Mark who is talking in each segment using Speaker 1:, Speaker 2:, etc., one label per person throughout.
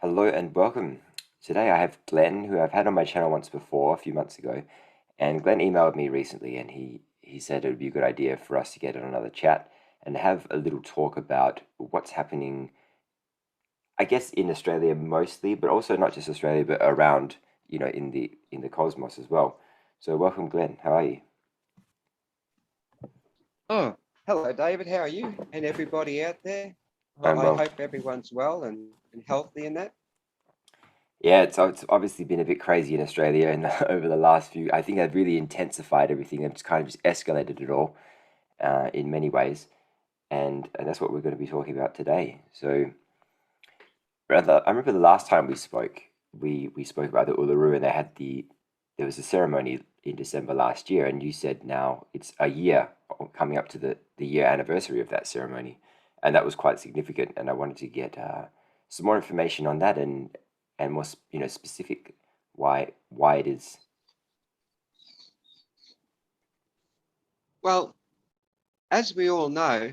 Speaker 1: Hello and welcome. Today I have Glenn, who I've had on my channel once before, a few months ago. And Glenn emailed me recently and he said it would be a good idea for us to get on another chat and have a little talk about what's happening, I guess, in Australia mostly, but also not just Australia, but around, in the cosmos as well. So welcome, Glenn. How are you?
Speaker 2: Oh, hello, David. How are you and everybody out there?
Speaker 1: I'm
Speaker 2: I
Speaker 1: well.
Speaker 2: hope everyone's well and healthy in that.
Speaker 1: Yeah, it's obviously been a bit crazy in Australia and over the last few. I think they've really intensified everything and just kind of just escalated it all in many ways. And that's what we're going to be talking about today. So, I remember the last time we spoke, we spoke about the Uluru, and there was a ceremony in December last year, and you said now it's a year coming up to the year anniversary of that ceremony, and that was quite significant. And I wanted to get some more information on that and more specific why it is.
Speaker 2: Well, as we all know,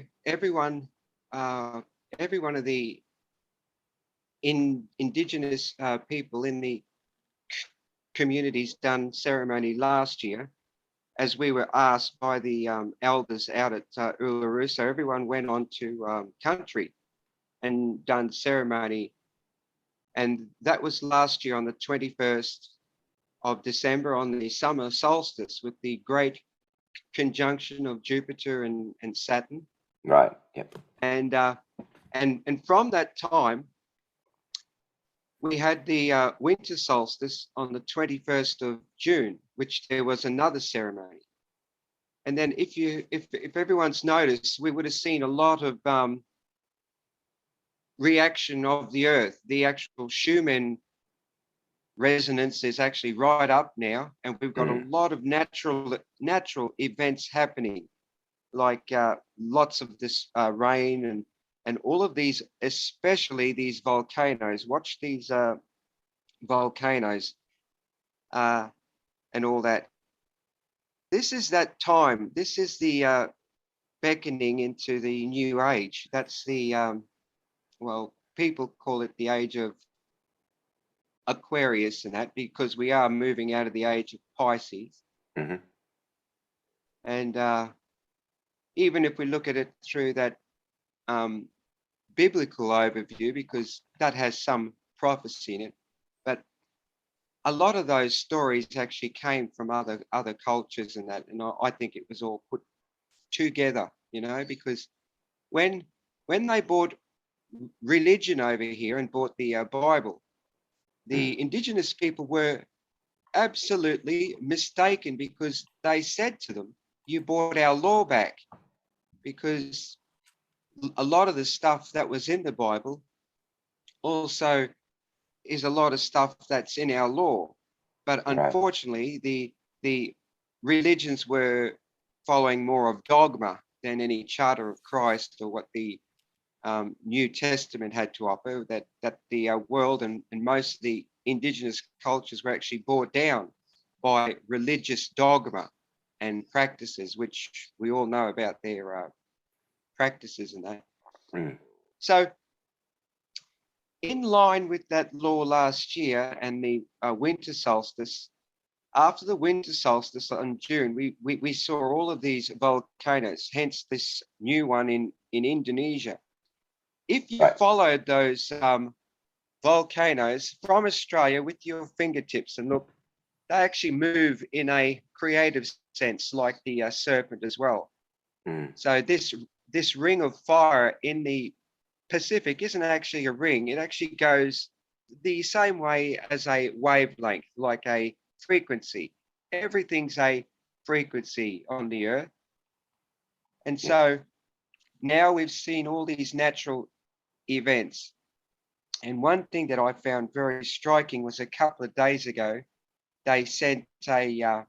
Speaker 2: uh, every one of the indigenous people in the communities done ceremony last year, as we were asked by the elders out at Uluru. So everyone went on to country and done ceremony, and that was last year on the 21st of December on the summer solstice with the great conjunction of Jupiter and Saturn.
Speaker 1: Right. Yep.
Speaker 2: And and from that time, we had the winter solstice on the 21st of June, which there was another ceremony. And then if everyone's noticed, we would have seen a lot of reaction of the Earth. The actual Schumann resonance is actually right up now, and we've got a
Speaker 1: Mm.
Speaker 2: lot of natural events happening, like lots of this rain and all of these, especially these volcanoes. Watch these volcanoes and all that. This is that time. This is the beckoning into the new age. That's the well, people call it the age of Aquarius and that, because we are moving out of the age of Pisces.
Speaker 1: Hmm.
Speaker 2: And even if we look at it through that um, biblical overview, because that has some prophecy in it, but a lot of those stories actually came from other cultures and that, and I think it was all put together, because when when they brought religion over here and brought the Bible,
Speaker 1: Mm.
Speaker 2: the indigenous people were absolutely mistaken, because they said to them, "You brought our law back," because a lot of the stuff that was in the Bible also is a lot of stuff that's in our law. But
Speaker 1: Right.
Speaker 2: unfortunately, the religions were following more of dogma than any charter of Christ or what the New Testament had to offer. That the world and most of the indigenous cultures were actually brought down by religious dogma and practices, which we all know about their practices and that.
Speaker 1: Mm.
Speaker 2: So, in line with that law last year and the winter solstice, after the winter solstice in June, we saw all of these volcanoes, hence this new one in Indonesia. If you
Speaker 1: Right.
Speaker 2: followed those volcanoes from Australia with your fingertips and look, they actually move in a creative sense, like the serpent as well.
Speaker 1: Mm.
Speaker 2: So this ring of fire in the Pacific isn't actually a ring. It actually goes the same way as a wavelength, like a frequency. Everything's a frequency on the Earth. And
Speaker 1: Yep.
Speaker 2: so now we've seen all these natural events. And one thing that I found very striking was a couple of days ago, they sent a, uh,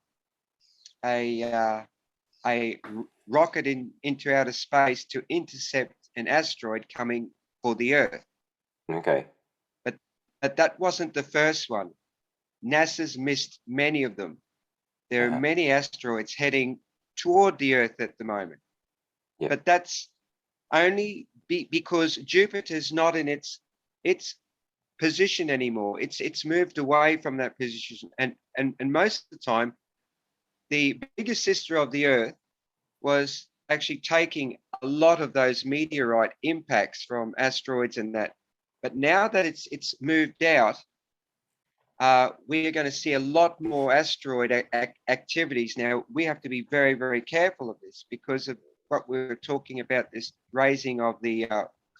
Speaker 2: a rocket into outer space to intercept an asteroid coming for the Earth.
Speaker 1: Okay.
Speaker 2: But but that wasn't the first one. NASA's missed many of them. There are
Speaker 1: Uh-huh.
Speaker 2: many asteroids heading toward the Earth at the moment.
Speaker 1: Yep.
Speaker 2: But that's only because Jupiter's not in its position anymore. It's moved away from that position, and most of the time, the bigger sister of the Earth was actually taking a lot of those meteorite impacts from asteroids and that. But now that it's moved out, we are going to see a lot more asteroid activities. Now, we have to be very, very careful of this because of what we were talking about, this raising of the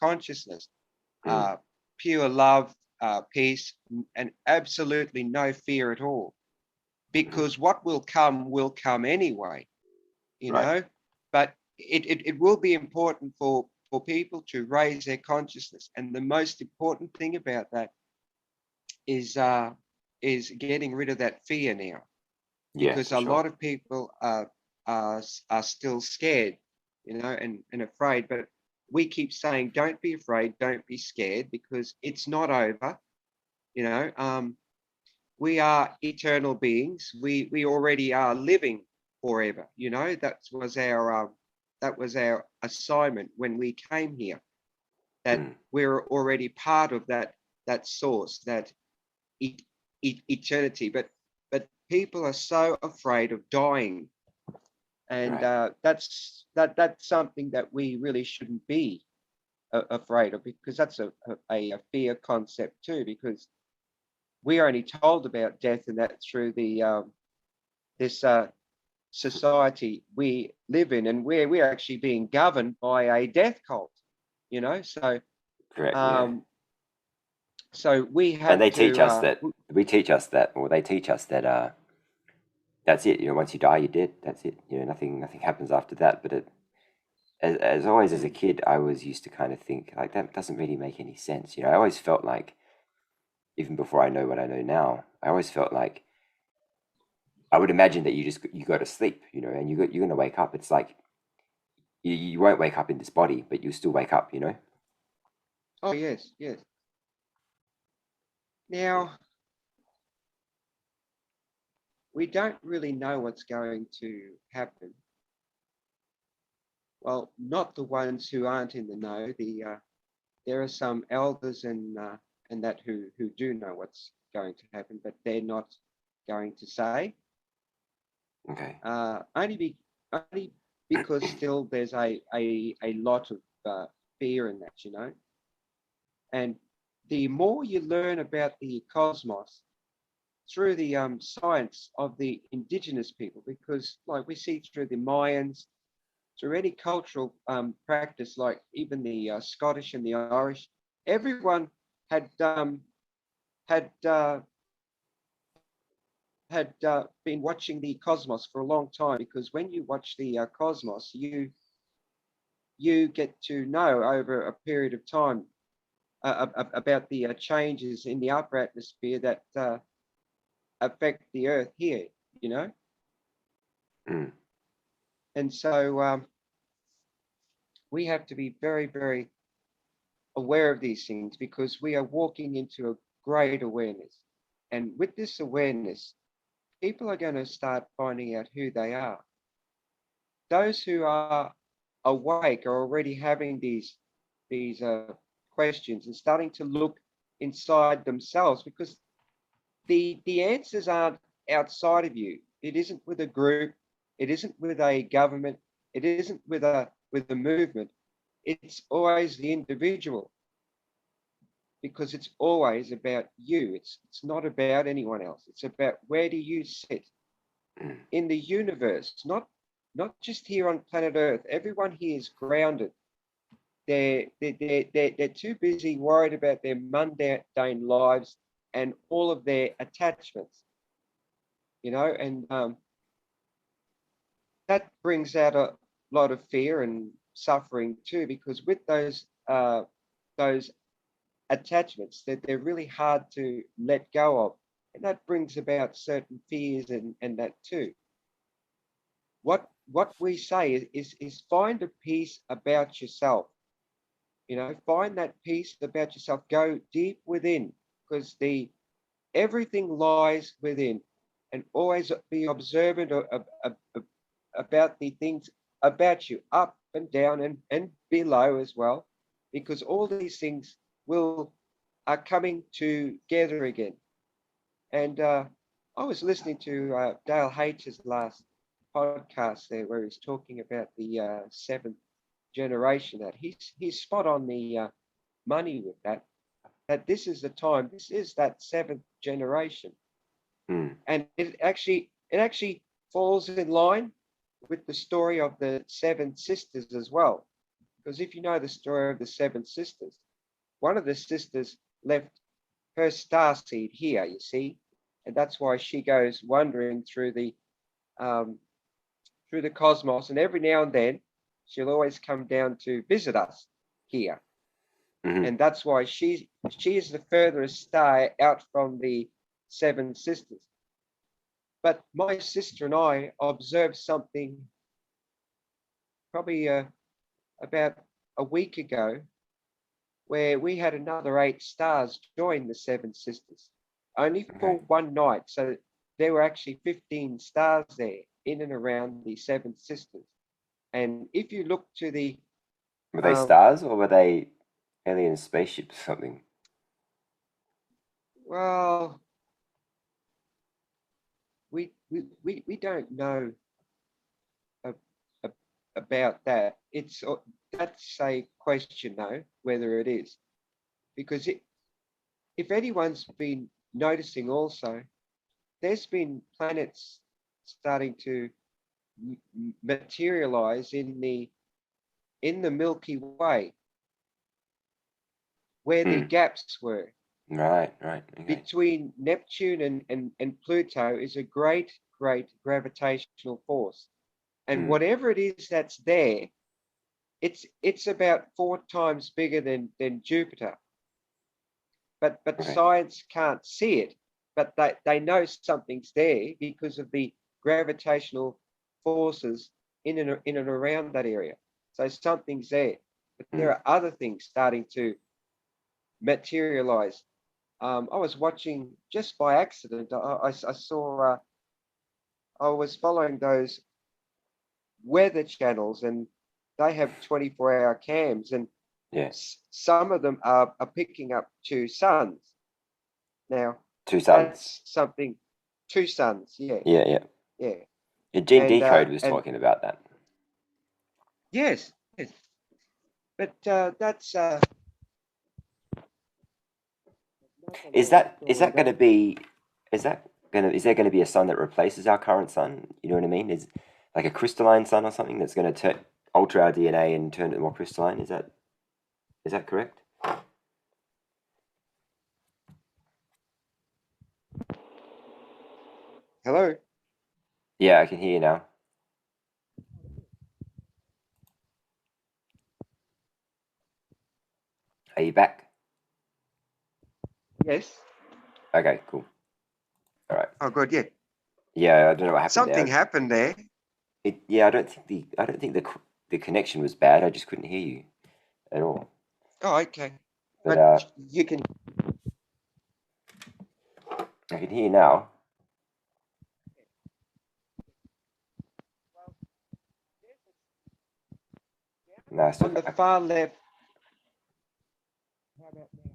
Speaker 2: consciousness,
Speaker 1: Mm.
Speaker 2: pure love, peace, and absolutely no fear at all.
Speaker 1: Mm.
Speaker 2: Because what will come anyway, you
Speaker 1: Right.
Speaker 2: know. But it will be important for people to raise their consciousness. And the most important thing about that is getting rid of that fear now,
Speaker 1: Yeah,
Speaker 2: because
Speaker 1: for
Speaker 2: a
Speaker 1: sure.
Speaker 2: lot of people are still scared, and afraid. But we keep saying, don't be afraid, don't be scared, because it's not over. You know, we are eternal beings. We already are living forever. You know, that was our assignment when we came here. That
Speaker 1: Mm.
Speaker 2: we're already part of that source, that e- eternity. But people are so afraid of dying, and
Speaker 1: Right.
Speaker 2: that's something that we really shouldn't be afraid of, because that's a fear concept too. Because we're only told about death and that through the this society we live in, and where we're actually being governed by a death cult. So
Speaker 1: Correct. Yeah.
Speaker 2: um, so we
Speaker 1: And
Speaker 2: have
Speaker 1: they teach
Speaker 2: to
Speaker 1: us that we teach us that, or they teach us that that's it. Once you die, you're dead. That's it. Nothing happens after that. But as always as a kid, I was used to kind of think like that doesn't really make any sense. I always felt like, even before I know what I know now, I always felt like I would imagine that you go to sleep, and you're gonna wake up. It's like you won't wake up in this body, but you still wake up.
Speaker 2: Oh, yes, yes. Now, we don't really know what's going to happen. Well, not the ones who aren't in the know. There are some elders and that who do know what's going to happen, but they're not going to say.
Speaker 1: Okay.
Speaker 2: Only because still there's a lot of fear in that. And the more you learn about the cosmos through the science of the indigenous people, because like we see through the Mayans, through any cultural practice, like even the Scottish and the Irish, everyone had had been watching the cosmos for a long time, because when you watch the cosmos, you get to know over a period of time about the changes in the upper atmosphere that affect the Earth here. You know,
Speaker 1: Mm.
Speaker 2: and so we have to be very, very aware of these things, because we are walking into a great awareness. And with this awareness, people are going to start finding out who they are. Those who are awake are already having these questions and starting to look inside themselves, because the answers aren't outside of you. It isn't with a group. It isn't with a government. It isn't with a movement. It's always the individual, because it's always about you. It's not about anyone else. It's about, where do you sit
Speaker 1: Mm.
Speaker 2: in the universe, not just here on planet Earth. Everyone here is grounded. They're too busy worried about their mundane lives and all of their attachments, and that brings out a lot of fear and suffering too, because with those attachments, that they're really hard to let go of, and that brings about certain fears and that too. What we say is find a peace about yourself. Find that peace about yourself. Go deep within, because the everything lies within, and always be observant about the things about you, up and down and below as well, because all these things will are coming together again. And I was listening to Dale H's last podcast there, where he's talking about the seventh generation. That he's spot on the money with that. That this is the time. This is that seventh generation,
Speaker 1: Mm.
Speaker 2: and it actually falls in line with the story of the seven sisters as well. Because if you know the story of the seven sisters, one of the sisters left her star seed here, you see, and that's why she goes wandering um, through the cosmos, and every now and then she'll always come down to visit us here,
Speaker 1: Hmm.
Speaker 2: and that's why she is the furthest star out from the seven sisters. But my sister and I observed something probably about a week ago, where we had another eight stars join the seven sisters, only
Speaker 1: Okay.
Speaker 2: for one night. So there were actually 15 stars there in and around the seven sisters. And if you look to the,
Speaker 1: Were they
Speaker 2: um,
Speaker 1: stars or were they alien spaceships or something?
Speaker 2: well, we don't know a, a, about that. That's a question though, whether it is, because if anyone's been noticing also, there's been planets starting to materialize in the Milky Way, where the
Speaker 1: Mm.
Speaker 2: gaps were
Speaker 1: Right, right, okay.
Speaker 2: between Neptune and Pluto is a great gravitational force. And
Speaker 1: Mm.
Speaker 2: whatever it is that's there, it's about four times bigger than Jupiter. But
Speaker 1: Okay.
Speaker 2: science can't see it, but they know something's there because of the gravitational forces in and around that area. So something's there. But there
Speaker 1: Mm.
Speaker 2: are other things starting to materialize. I was watching just by accident. I saw. I was following those weather channels, and they have 24-hour cams, and
Speaker 1: Yeah.
Speaker 2: some of them are picking up two suns. Now,
Speaker 1: Two suns.
Speaker 2: that's something. Two suns, yeah,
Speaker 1: Yeah, yeah.
Speaker 2: yeah,
Speaker 1: Yeah, Gene
Speaker 2: and
Speaker 1: Decode was
Speaker 2: and
Speaker 1: talking about that.
Speaker 2: yes, yes. But that's another
Speaker 1: Is
Speaker 2: long
Speaker 1: that is
Speaker 2: story.
Speaker 1: that going to
Speaker 2: That
Speaker 1: be is there going to be a sun that replaces our current sun? You know what I mean? Is like a crystalline sun or something that's going to alter our DNA and turn it more crystalline? Is that correct?
Speaker 2: hello.
Speaker 1: Yeah, I can hear you now. Are you back?
Speaker 2: Yes.
Speaker 1: Okay, cool. All right.
Speaker 2: Oh, good. Yeah,
Speaker 1: Yeah, I don't know what happened
Speaker 2: something
Speaker 1: there.
Speaker 2: happened there.
Speaker 1: Yeah, I don't think the connection was bad. I just couldn't hear you at all.
Speaker 2: Oh, okay.
Speaker 1: But
Speaker 2: But you can.
Speaker 1: I can hear you now. No, I still.
Speaker 2: On the far left. How about now?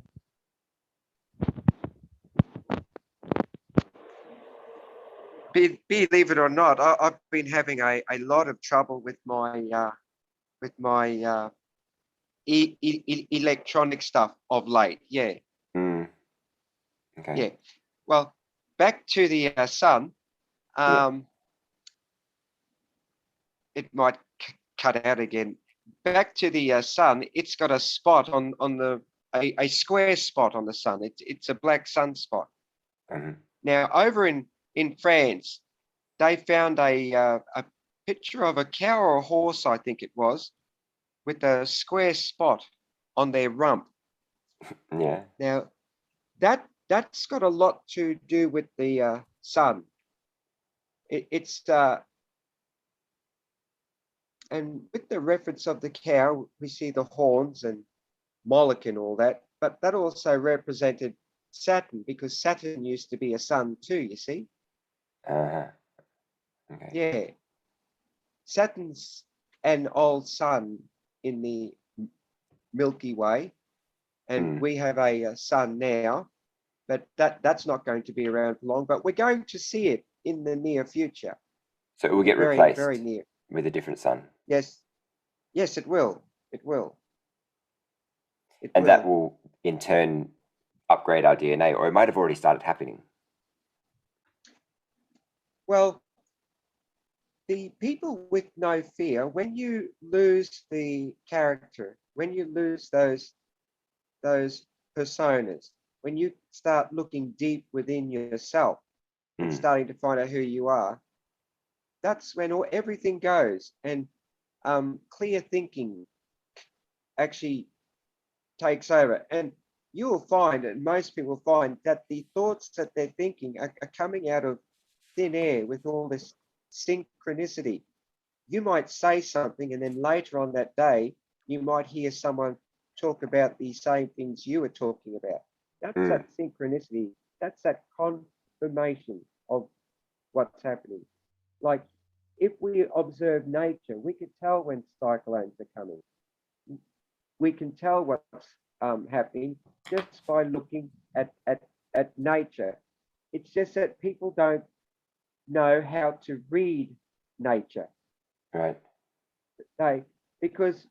Speaker 2: Believe it or not, I've been having a lot of trouble with my electronic stuff of late. Yeah,
Speaker 1: Mm, okay.
Speaker 2: yeah. Well, back to the sun.
Speaker 1: Yeah.
Speaker 2: Um, it might cut out again. Back to the sun. It's got a spot on a square spot on the sun. It's a black sunspot.
Speaker 1: Hmm.
Speaker 2: Now over in France, they found a picture of a cow or a horse, I think it was, with a square spot on their rump.
Speaker 1: Yeah.
Speaker 2: Now that's got a lot to do with the sun. It's and with the reference of the cow, we see the horns and Moloch and all that, but that also represented Saturn, because Saturn used to be a sun too. You see,
Speaker 1: Uh-huh. Okay.
Speaker 2: yeah, Saturn's an old sun in the Milky Way, and
Speaker 1: Mm.
Speaker 2: we have a sun now, but that's not going to be around for long. But we're going to see it in the near future,
Speaker 1: So it will get
Speaker 2: very, very
Speaker 1: replaced
Speaker 2: near.
Speaker 1: with a different sun.
Speaker 2: Yes, yes, it will. It will. It
Speaker 1: And that
Speaker 2: will.
Speaker 1: will in turn upgrade our DNA, or it might have already started happening.
Speaker 2: Well, the people with no fear, when you lose the character, when you lose those personas, when you start looking deep within yourself and
Speaker 1: Mm.
Speaker 2: starting to find out who you are, that's when everything goes. And clear thinking actually takes over. And you will find, and most people find, that the thoughts that they're thinking are coming out of thin air with all this synchronicity. You might say something, and then later on that day, you might hear someone talk about the same things you were talking about. That's
Speaker 1: Mm.
Speaker 2: that synchronicity. That's that confirmation of what's happening. Like if we observe nature, we could tell when cyclones are coming. We can tell what's happening just by looking at nature. It's just that people don't know how to read nature.
Speaker 1: Right.
Speaker 2: They because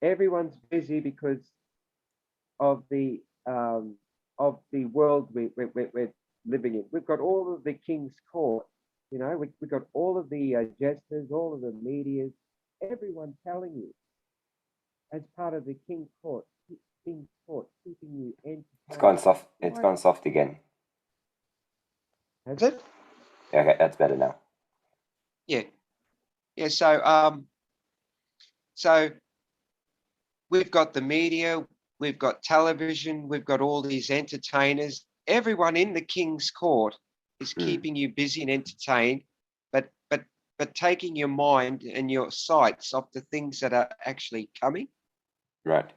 Speaker 2: everyone's busy because of the world we're living in. We've got all of the king's court, we've got all of the jesters, all of the medias, everyone telling you as part of the king's court, keeping you
Speaker 1: It's gone
Speaker 2: entertained.
Speaker 1: soft. It's
Speaker 2: Why
Speaker 1: gone soft again.
Speaker 2: has it?
Speaker 1: Okay, that's better now.
Speaker 2: Yeah, yeah. So we've got the media, we've got television, we've got all these entertainers. Everyone in the king's court is
Speaker 1: Mm.
Speaker 2: keeping you busy and entertained, but taking your mind and your sights off the things that are actually coming.
Speaker 1: Right.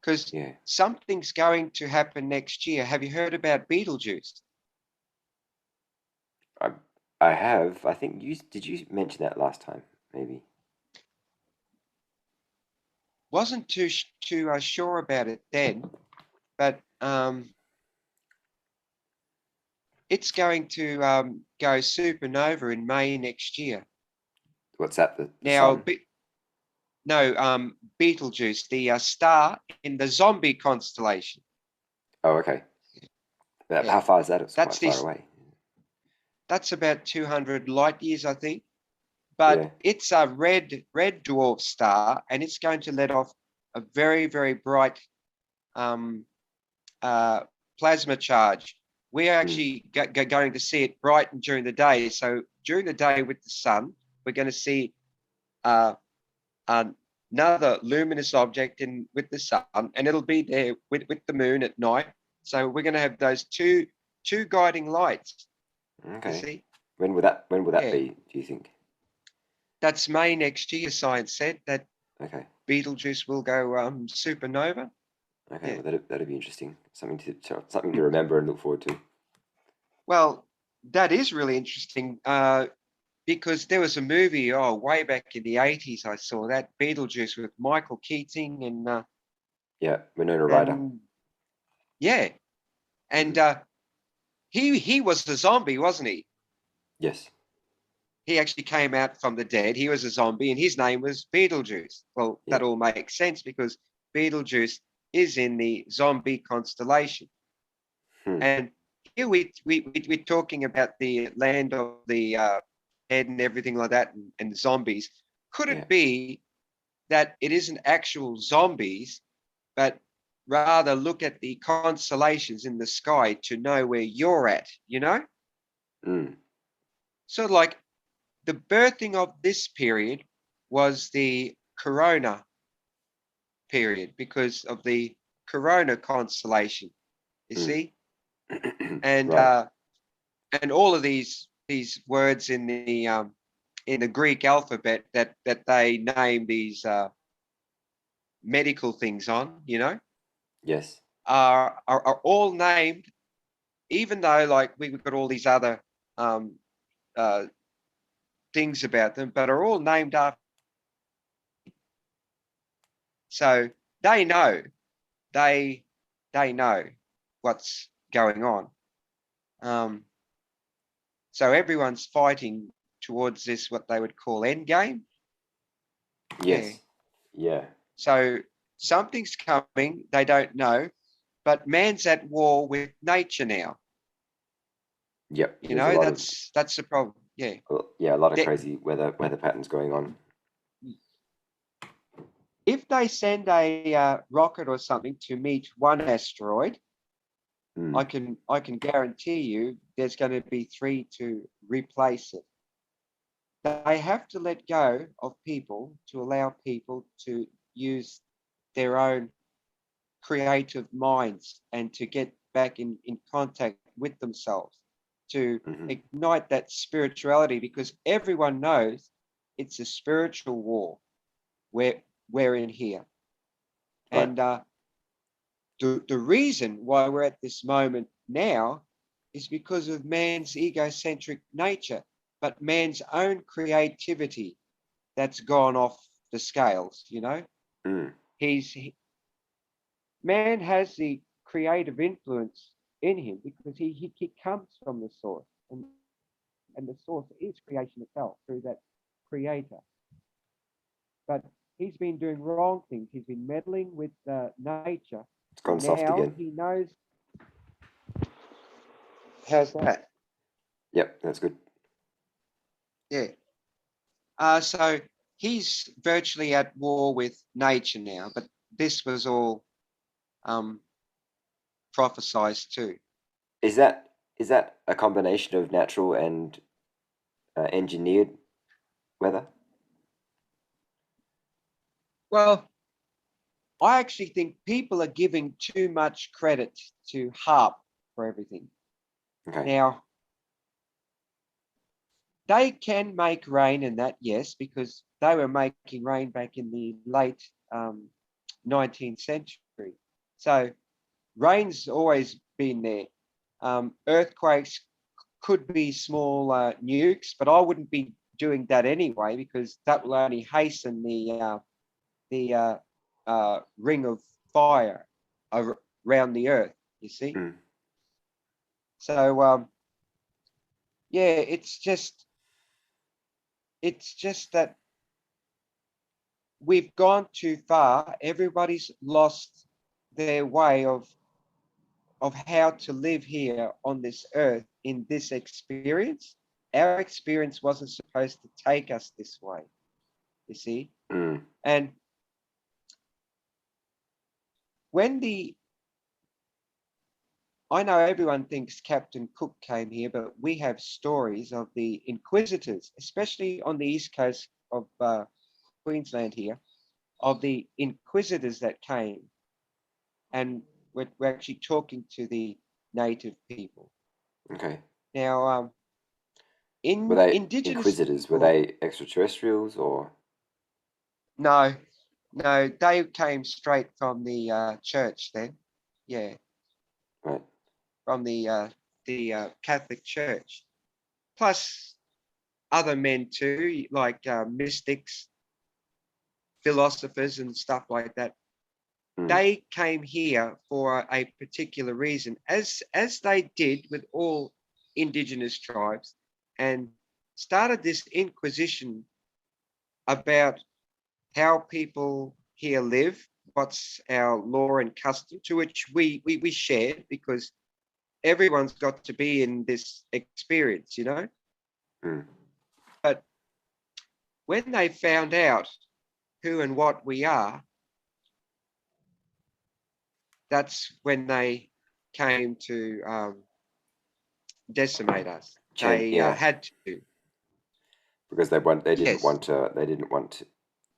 Speaker 2: Because
Speaker 1: Yeah.
Speaker 2: something's going to happen next year. Have you heard about Beetlejuice?
Speaker 1: I I have. I think you did. You mention that last time, maybe.
Speaker 2: Wasn't too sure about it then, but it's going to go supernova in May next year.
Speaker 1: What's that? The
Speaker 2: Now,
Speaker 1: sun.
Speaker 2: no, Beetlejuice, the star in the zombie constellation.
Speaker 1: Oh, okay.
Speaker 2: Yeah,
Speaker 1: How far is that? It's quite
Speaker 2: that's
Speaker 1: far
Speaker 2: this.
Speaker 1: away.
Speaker 2: That's about 200 light years, I think. But
Speaker 1: Yeah.
Speaker 2: it's a red dwarf star, and it's going to let off a very, very bright um, uh, plasma charge. We're
Speaker 1: Mm.
Speaker 2: actually going to see it brighten during the day. So during the day with the sun, we're going to see uh, another luminous object in with the sun, and it'll be there with the moon at night. So we're going to have those two guiding lights. You
Speaker 1: Okay.
Speaker 2: see?
Speaker 1: When will that
Speaker 2: Yeah,
Speaker 1: be? Do you think?
Speaker 2: that's May next year. Science said that
Speaker 1: Okay.
Speaker 2: Beetlejuice will go supernova.
Speaker 1: Okay.
Speaker 2: Yeah.
Speaker 1: Well, that'd be interesting. Something to remember and look forward to.
Speaker 2: Well, that is really interesting because there was a movie, way back in the 80s, I saw that, Beetlejuice with Michael Keating
Speaker 1: Yeah. Winona Ryder.
Speaker 2: and yeah, and
Speaker 1: Mm.
Speaker 2: he was the zombie, wasn't he?
Speaker 1: Yes.
Speaker 2: He actually came out from the dead. He was a zombie, and his name was Beetlejuice. Well,
Speaker 1: Yeah.
Speaker 2: that all makes sense because Beetlejuice is in the zombie constellation.
Speaker 1: Hmm.
Speaker 2: And here we're talking about the land of the head and everything like that, and zombies. Could
Speaker 1: Yeah.
Speaker 2: it be that it isn't actual zombies, but rather look at the constellations in the sky to know where you're at?
Speaker 1: Mm.
Speaker 2: So, like the birthing of this period was the Corona period because of the Corona constellation, you
Speaker 1: Mm.
Speaker 2: see, and
Speaker 1: Right.
Speaker 2: uh, and all of these words in the Greek alphabet that they name these medical things on,
Speaker 1: Yes.
Speaker 2: are all named, even though like we've got all these other um, uh, things about them, but are all named after. So they know, they know what's going on. So everyone's fighting towards this, what they would call end game. Yeah.
Speaker 1: Yes. Yeah.
Speaker 2: So something's coming, they don't know, but man's at war with nature now.
Speaker 1: Yep.
Speaker 2: You
Speaker 1: There's a
Speaker 2: know,
Speaker 1: lot of
Speaker 2: that's the problem. Yeah.
Speaker 1: yeah, a lot of
Speaker 2: They,
Speaker 1: crazy weather patterns going on.
Speaker 2: if they send a rocket or something to meet one asteroid,
Speaker 1: Mm.
Speaker 2: I can guarantee you there's going to be 3 to replace it. They have to let go of people to allow people to use their own creative minds and to get back in contact with themselves, to
Speaker 1: Hmm.
Speaker 2: ignite that spirituality, because everyone knows it's a spiritual war where we're in here.
Speaker 1: Right.
Speaker 2: And the reason why we're at this moment now is because of man's egocentric nature, but man's own creativity that's gone off the scales, you know.
Speaker 1: Mm.
Speaker 2: Man has the creative influence in him because he comes from the source, and the source is creation itself through that creator. But he's been doing wrong things. He's been meddling with nature,
Speaker 1: It's
Speaker 2: but
Speaker 1: gone soft
Speaker 2: now
Speaker 1: again.
Speaker 2: he knows. How's that?
Speaker 1: Yep, that's good.
Speaker 2: Yeah. So he's virtually at war with nature now, but this was all um, prophesized too.
Speaker 1: Is that a combination of natural and engineered weather?
Speaker 2: Well, I actually think people are giving too much credit to HARP for everything.
Speaker 1: Okay.
Speaker 2: Now, they can make rain and that, yes, because they were making rain back in the late 19th century. So rain's always been there. Earthquakes could be small nukes, but I wouldn't be doing that anyway because that will only hasten the ring of fire around the earth. You see,
Speaker 1: Mm.
Speaker 2: so yeah, it's just that we've gone too far. Everybody's lost their way of how to live here on this earth in this experience. Our experience wasn't supposed to take us this way, you see.
Speaker 1: Mm.
Speaker 2: And when the I know everyone thinks Captain Cook came here, but we have stories of the inquisitors, especially on the east coast of Queensland here, of the inquisitors that came, and we're actually talking to the native people.
Speaker 1: Okay.
Speaker 2: Now,
Speaker 1: Were
Speaker 2: in
Speaker 1: they
Speaker 2: indigenous
Speaker 1: inquisitors? Were
Speaker 2: people,
Speaker 1: they extraterrestrials or
Speaker 2: no, no, they came straight from the church then, yeah,
Speaker 1: right?
Speaker 2: from the Catholic Church, plus other men too, like mystics, philosophers, and stuff like that.
Speaker 1: Mm.
Speaker 2: They came here for a particular reason, as they did with all indigenous tribes, and started this inquisition about how people here live, what's our law and custom, to which we shared because everyone's got to be in this experience, you know.
Speaker 1: Mm.
Speaker 2: But when they found out who and what we are, that's when they came to decimate us. They
Speaker 1: Yeah,
Speaker 2: had to.
Speaker 1: because they didn't
Speaker 2: Yes.
Speaker 1: want to they didn't want to,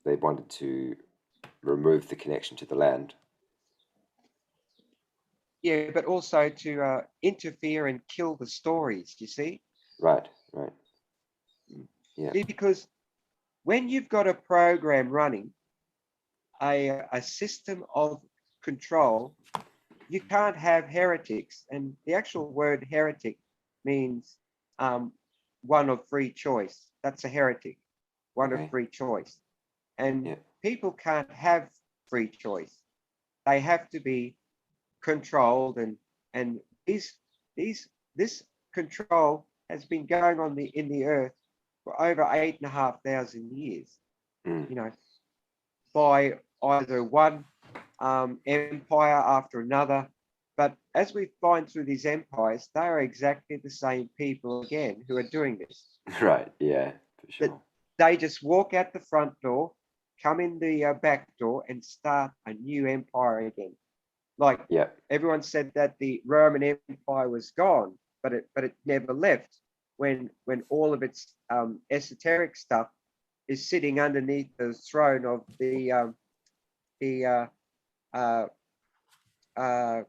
Speaker 1: they wanted to remove the connection to the land.
Speaker 2: Yeah, but also to interfere and kill the stories, you see?
Speaker 1: Right, right. Yeah.
Speaker 2: Because when you've got a program running, a system of control, you can't have heretics. And the actual word heretic means um, one of free choice. That's a heretic, one of
Speaker 1: Okay.
Speaker 2: free choice. And
Speaker 1: Yeah.
Speaker 2: people can't have free choice. They have to be controlled, and this control has been going on in the earth for over 8,500 years.
Speaker 1: Mm.
Speaker 2: You know, by either one empire after another. But as we find through these empires, they are exactly the same people again who are doing this.
Speaker 1: Right. Yeah, for
Speaker 2: That
Speaker 1: sure.
Speaker 2: they just walk out the front door, come in the back door, and start a new empire again. Like
Speaker 1: Yeah.
Speaker 2: everyone said that the Roman Empire was gone, but it never left. When all of its esoteric stuff is sitting underneath the throne of the uh, uh,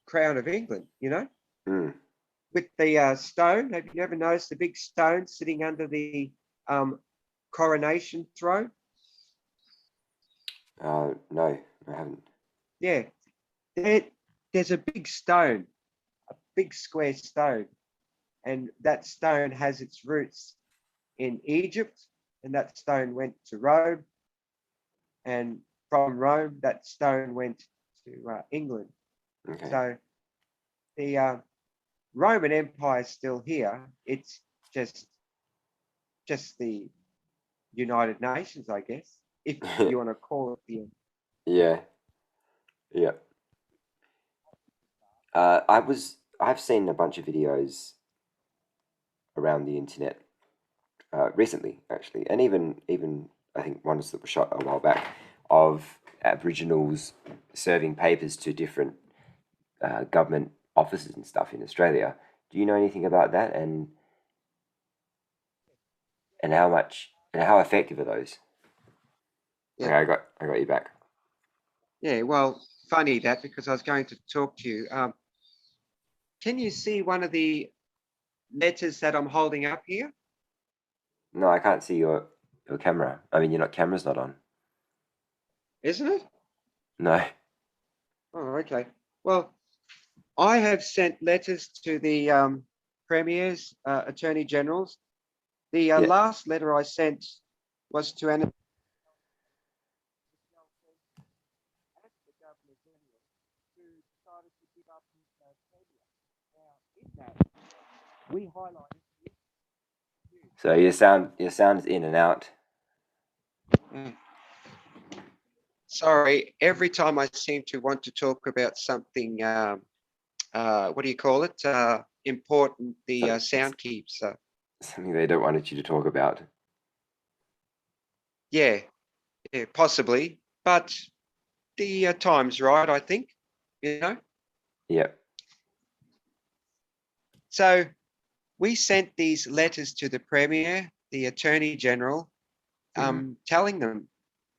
Speaker 2: crown of England, you know,
Speaker 1: Mm.
Speaker 2: with the stone. Have you ever noticed the big stone sitting under the um, coronation throne?
Speaker 1: No, I haven't.
Speaker 2: Yeah, there, there's a big stone, a big square stone, and that stone has its roots in Egypt, and that stone went to Rome, and from Rome, that stone went to England.
Speaker 1: Okay.
Speaker 2: So the Roman Empire is still here. It's just just the United Nations, I guess, if you want to call it the.
Speaker 1: Yeah. Yeah. I've seen a bunch of videos around the internet recently, actually, and even I think ones that were shot a while back of Aboriginals serving papers to different government offices and stuff in Australia. Do you know anything about that, and how much and how effective are those?
Speaker 2: Yeah,
Speaker 1: Okay, I got you back.
Speaker 2: yeah. Well, funny that because I was going to talk to you. Can you see one of the letters that I'm holding up here?
Speaker 1: No, I can't see your camera. I mean, your camera's not on.
Speaker 2: Isn't it?
Speaker 1: No.
Speaker 2: Oh, okay. Well, I have sent letters to the premiers, attorney generals. The
Speaker 1: Yeah.
Speaker 2: last letter I sent was to an the Governor General, who decided to give up his tenure. Now, in that, we highlighted the
Speaker 1: So your sound is in and out.
Speaker 2: issue. Sorry, every time I seem to want to talk about something, what do you call it? Important, the
Speaker 1: So
Speaker 2: sound keeps.
Speaker 1: something they don't want you to talk about.
Speaker 2: Yeah, yeah, possibly, but the time's right, I think. You know,
Speaker 1: Yeah.
Speaker 2: so we sent these letters to the Premier, the Attorney General,
Speaker 1: Mm.
Speaker 2: telling them,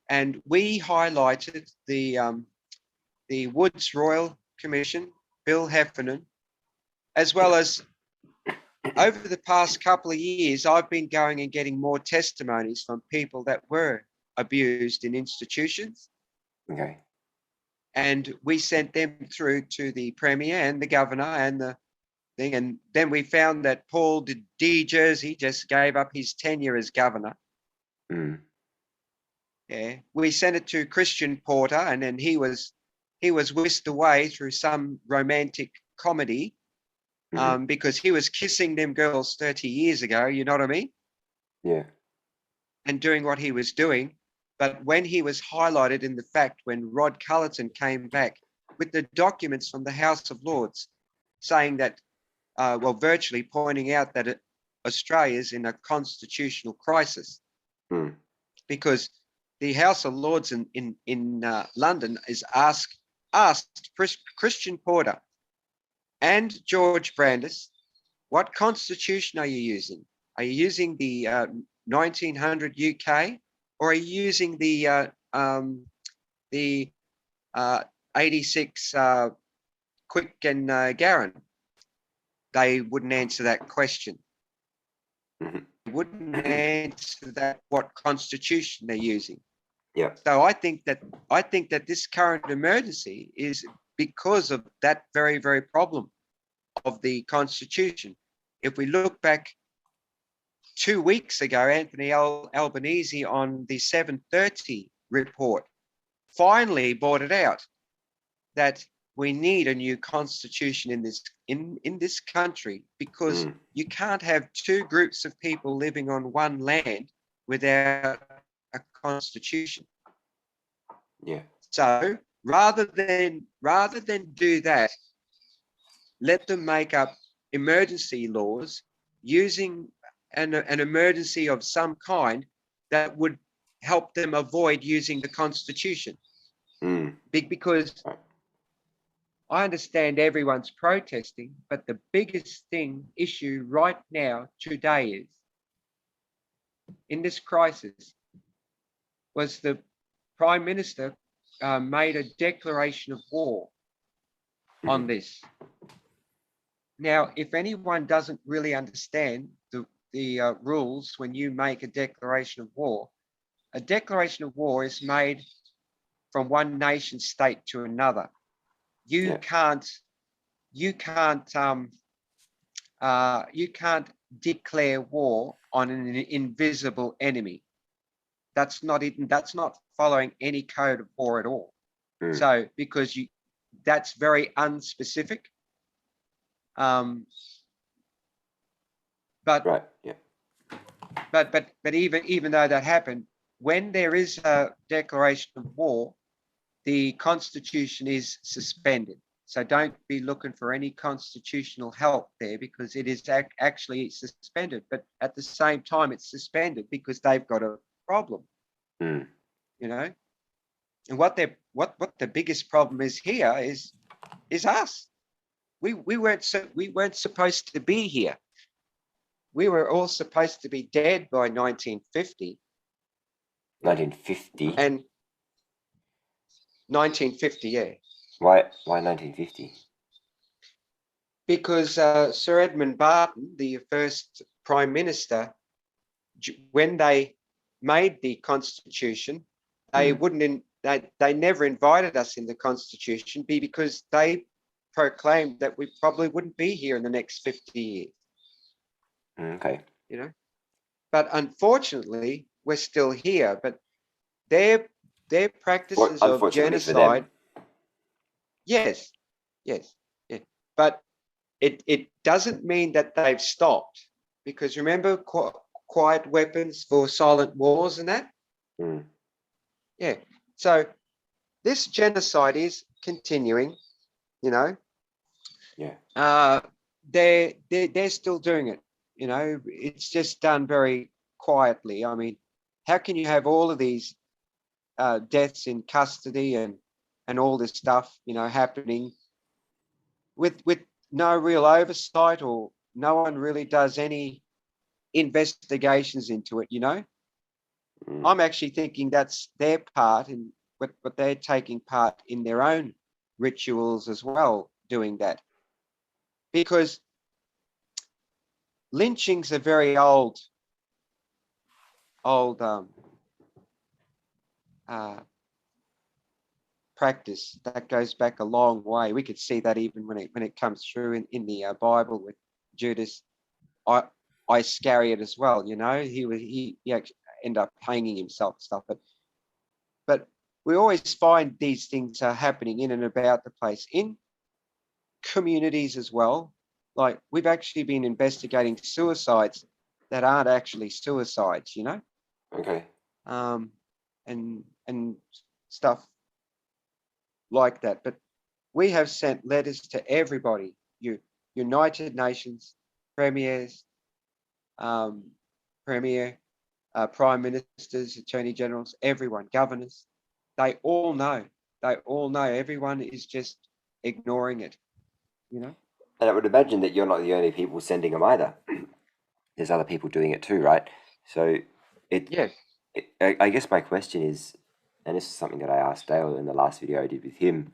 Speaker 2: and we highlighted the Woods Royal Commission, Bill Heffernan, as well as over the past couple of years, I've been going and getting more testimonies from people that were abused in institutions,
Speaker 1: Okay.
Speaker 2: and we sent them through to the Premier and the Governor and the thing, and then we found that Paul D. Jersey just gave up his tenure as Governor.
Speaker 1: Mm.
Speaker 2: Yeah, we sent it to Christian Porter, and then he was whisked away through some romantic comedy
Speaker 1: Mm-hmm.
Speaker 2: because he was kissing them girls 30 years ago. You know what I mean?
Speaker 1: Yeah.
Speaker 2: And doing what he was doing. But when he was highlighted in the fact when Rod Cullerton came back with the documents from the House of Lords saying that, well, virtually pointing out that Australia is in a constitutional crisis
Speaker 1: Mm.
Speaker 2: because the House of Lords in London is asked Christian Porter and George Brandis, what constitution are you using? Are you using the 1900 UK, or are you using the 86 Quick and Garran? They wouldn't answer that question.
Speaker 1: Mm-hmm.
Speaker 2: They wouldn't answer that what constitution they're using.
Speaker 1: Yeah.
Speaker 2: So I think that this current emergency is because of that very, very problem of the constitution. If we look back 2 weeks ago, Anthony Albanese on the 7:30 report finally brought it out that we need a new constitution in this country, because you can't have two groups of people living on one land without a constitution.
Speaker 1: Yeah.
Speaker 2: So rather than do that, let them make up emergency laws using an emergency of some kind that would help them avoid using the constitution. Because I understand everyone's protesting, but the biggest issue right now today is, in this crisis, was the Prime Minister made a declaration of war on this. Now, if anyone doesn't really understand the rules when you make a declaration of war is made from one nation state to another. You can't declare war on an invisible enemy. That's not following any code of war at all. So because that's very unspecific. But
Speaker 1: right, yeah.
Speaker 2: But even though that happened, when there is a declaration of war, the constitution is suspended. So don't be looking for any constitutional help there, because it is actually suspended. But at the same time, it's suspended because they've got a problem. You know, and what the biggest problem is here is us. We weren't supposed to be here. We were all supposed to be dead by 1950.
Speaker 1: 1950?
Speaker 2: And 1950, yeah.
Speaker 1: Why 1950?
Speaker 2: Because Sir Edmund Barton, the first Prime Minister, when they made the Constitution, they they never invited us in the Constitution because they proclaimed that we probably wouldn't be here in the next 50 years.
Speaker 1: Okay.
Speaker 2: You know, but unfortunately, we're still here. But their practices of genocide. Yes. But it doesn't mean that they've stopped, because remember quiet weapons for silent wars and that. Yeah. So this genocide is continuing. You know.
Speaker 1: Yeah.
Speaker 2: They're still doing it. You know, it's just done very quietly. I mean, how can you have all of these deaths in custody and all this stuff, you know, happening with no real oversight, or no one really does any investigations into it, you know? I'm actually thinking that's their part, and but they're taking part in their own rituals as well, doing that. Because lynching's a very old practice that goes back a long way. We could see that even when it comes through in the Bible with Judas Iscariot as well. You know, he actually ended up hanging himself and stuff. But we always find these things are happening in and about the place, in communities as well. Like, we've actually been investigating suicides that aren't actually suicides, you know.
Speaker 1: Okay.
Speaker 2: And stuff like that. But we have sent letters to everybody, United Nations, premiers, prime ministers, attorney generals, everyone, governors. They all know. Everyone is just ignoring it, you know.
Speaker 1: And I would imagine that you're not the only people sending them either. There's other people doing it too, right? So I guess my question is, and this is something that I asked Dale in the last video I did with him,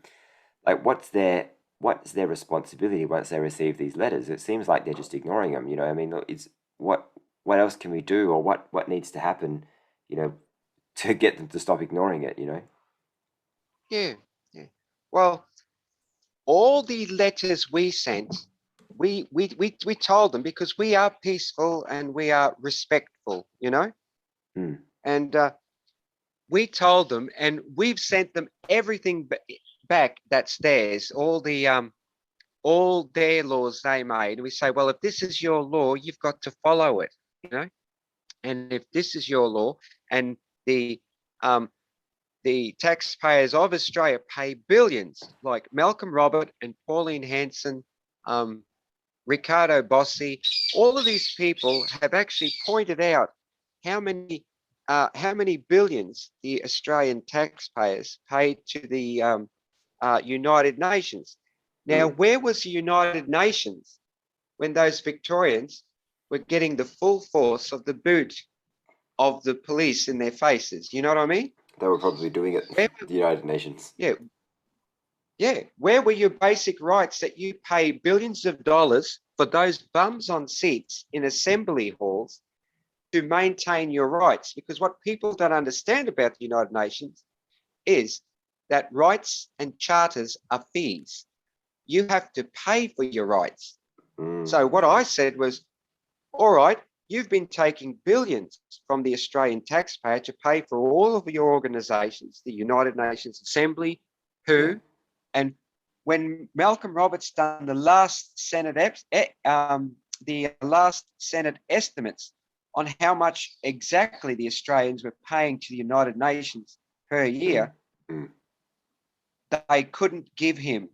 Speaker 1: like, what's their responsibility once they receive these letters? It seems like they're just ignoring them, you know. I mean, it's what else can we do, or what needs to happen, you know, to get them to stop ignoring it, you know?
Speaker 2: Yeah. Well, all the letters we sent, we told them, because we are peaceful and we are respectful, you know. And we told them, and we've sent them everything back that's theirs, all their laws they made. And we say, well, if this is your law, you've got to follow it, you know. And if this is your law, and the um, the taxpayers of Australia pay billions, like Malcolm Robert and Pauline Hanson, Ricardo Bossi, all of these people have actually pointed out how many billions the Australian taxpayers paid to the United Nations. Now, where was the United Nations when those Victorians were getting the full force of the boot of the police in their faces? You know what I mean?
Speaker 1: They were probably doing it
Speaker 2: Where,
Speaker 1: at the United Nations.
Speaker 2: yeah, yeah. Where were your basic rights that you pay billions of dollars for those bums on seats in assembly halls to maintain your rights? Because what people don't understand about the United Nations is that rights and charters are fees. You have to pay for your rights. So what I said was, all right, you've been taking billions from the Australian taxpayer to pay for all of your organisations, the United Nations Assembly, WHO, and when Malcolm Roberts done the last Senate estimates on how much exactly the Australians were paying to the United Nations per year, they couldn't give him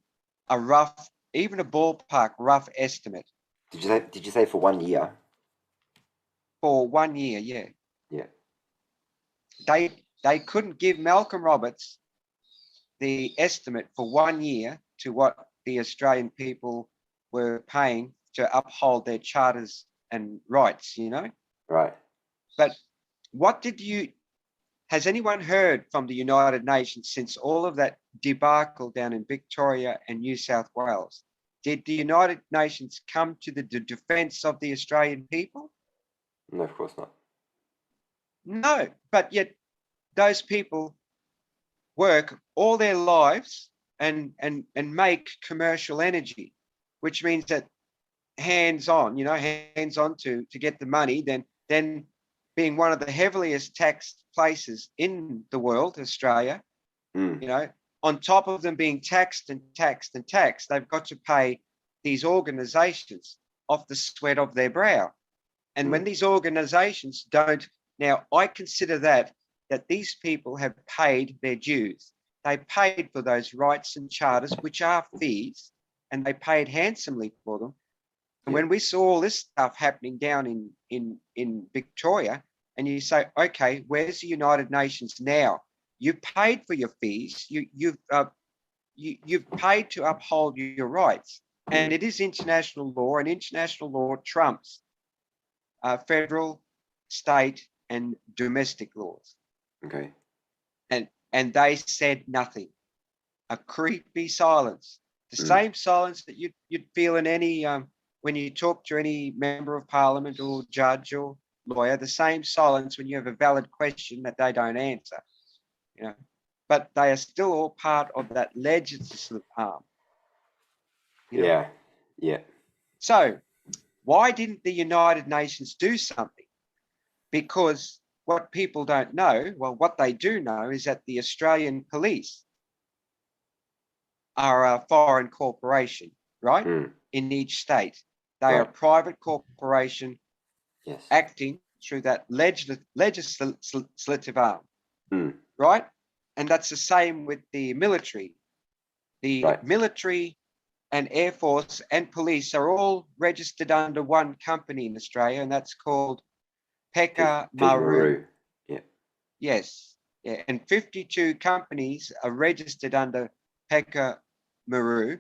Speaker 2: even a ballpark rough estimate.
Speaker 1: Did you say for 1 year?
Speaker 2: For 1 year, yeah.
Speaker 1: Yeah.
Speaker 2: They couldn't give Malcolm Roberts the estimate for 1 year to what the Australian people were paying to uphold their charters and rights, you know?
Speaker 1: Right.
Speaker 2: But has anyone heard from the United Nations since all of that debacle down in Victoria and New South Wales? Did the United Nations come to the defense of the Australian people?
Speaker 1: No, of course not.
Speaker 2: No, but yet those people work all their lives and make commercial energy, which means that hands-on to get the money, then being one of the heaviest taxed places in the world, Australia, on top of them being taxed and taxed and taxed, they've got to pay these organizations off the sweat of their brow. And when these organizations don't, now I consider that these people have paid their dues. They paid for those rights and charters, which are fees, and they paid handsomely for them. And when we saw all this stuff happening down in Victoria, and you say, okay, where's the United Nations now? You paid for your fees. You've paid to uphold your rights, and it is international law, and international law trumps federal, state, and domestic laws.
Speaker 1: Okay.
Speaker 2: And they said nothing. A creepy silence. The same silence that you'd feel in any when you talk to any member of parliament or judge or lawyer. The same silence when you have a valid question that they don't answer. But they are still all part of that legislative arm.
Speaker 1: Yeah.
Speaker 2: So why didn't the United Nations do something? Because what people don't know, well, what they do know is that the Australian police are a foreign corporation, right? In each state. They are a private corporation acting through that legislative arm, right? And that's the same with the military. The military and Air Force and police are all registered under one company in Australia, and that's called Pekka Maru.
Speaker 1: Yeah.
Speaker 2: Yes. Yeah. And 52 companies are registered under Pekka Maru,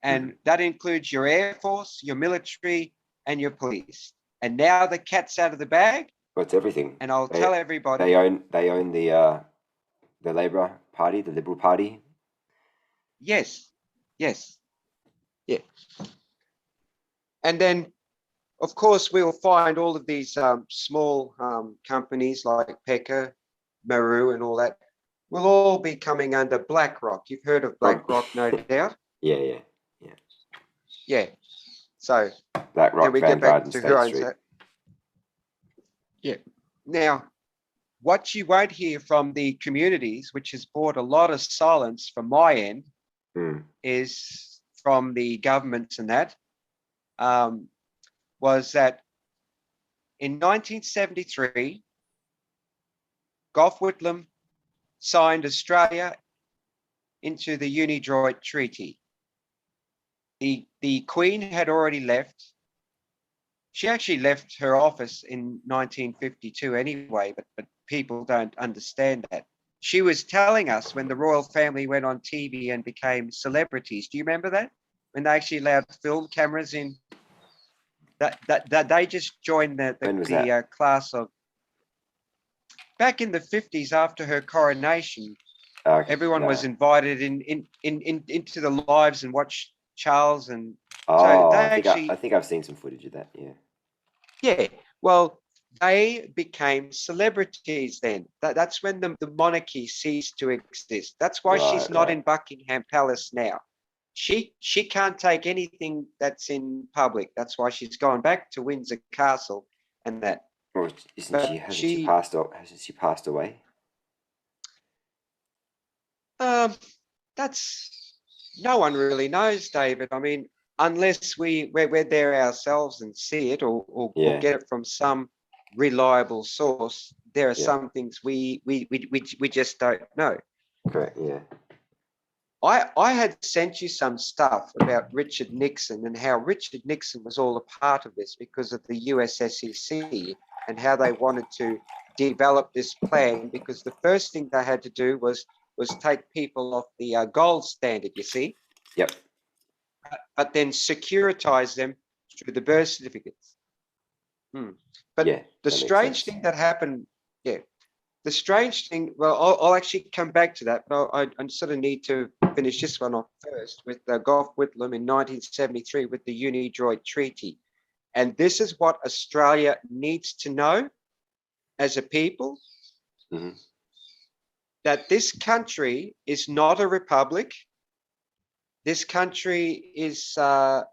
Speaker 2: and that includes your Air Force, your military, and your police. And now the cat's out of the bag.
Speaker 1: Well, it's everything.
Speaker 2: And I'll tell everybody.
Speaker 1: They own the Labour Party, the Liberal Party.
Speaker 2: Yes. Yeah. And then, of course, we'll find all of these small companies like Pekka, Maru, and all that will all be coming under BlackRock. You've heard of BlackRock, no doubt.
Speaker 1: Yeah.
Speaker 2: So
Speaker 1: BlackRock,
Speaker 2: we get back to who owns
Speaker 1: Street.
Speaker 2: that. Yeah. Now, what you won't hear from the communities, which has brought a lot of silence from my end, is from the governments and that, was that in 1973, Gough Whitlam signed Australia into the Unidroit Treaty. The Queen had already left. She actually left her office in 1952 anyway, but people don't understand that. She was telling us when the royal family went on TV and became celebrities. Do you remember that? When they actually allowed film cameras in, that they just joined the class of, back in the 50s after her coronation. Everyone was invited into the lives and watched Charles, and so they
Speaker 1: I think I've seen some footage of that.
Speaker 2: Yeah. Well, they became celebrities then. That's when the monarchy ceased to exist. That's why she's not in Buckingham Palace now. She can't take anything that's in public. That's why she's gone back to Windsor Castle and that.
Speaker 1: Or hasn't she passed away?
Speaker 2: That's, no one really knows, David. I mean, unless we're there ourselves and see it, or get it from some reliable source, there are some things we just don't know.
Speaker 1: Correct. Yeah.
Speaker 2: I had sent you some stuff about Richard Nixon and how Richard Nixon was all a part of this because of the USSEC and how they wanted to develop this plan, because the first thing they had to do was take people off the gold standard, you see.
Speaker 1: Yep.
Speaker 2: But then securitize them through the birth certificates. But the strange thing that happened, the strange thing, well, I'll actually come back to that, but I sort of need to finish this one off first with Gough Whitlam in 1973 with the Unidroit Treaty. And this is what Australia needs to know as a people, that this country is not a republic. This country is not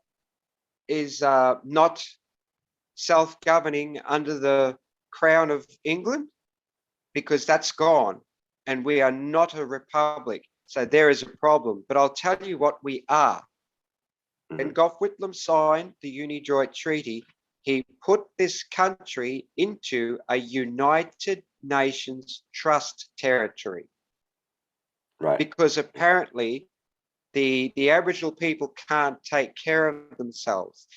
Speaker 2: self-governing under the Crown of England, because that's gone, and we are not a republic. So there is a problem. But I'll tell you what we are. When Gough Whitlam signed the Unidroit Treaty, he put this country into a United Nations Trust territory.
Speaker 1: Right.
Speaker 2: Because apparently the Aboriginal people can't take care of themselves.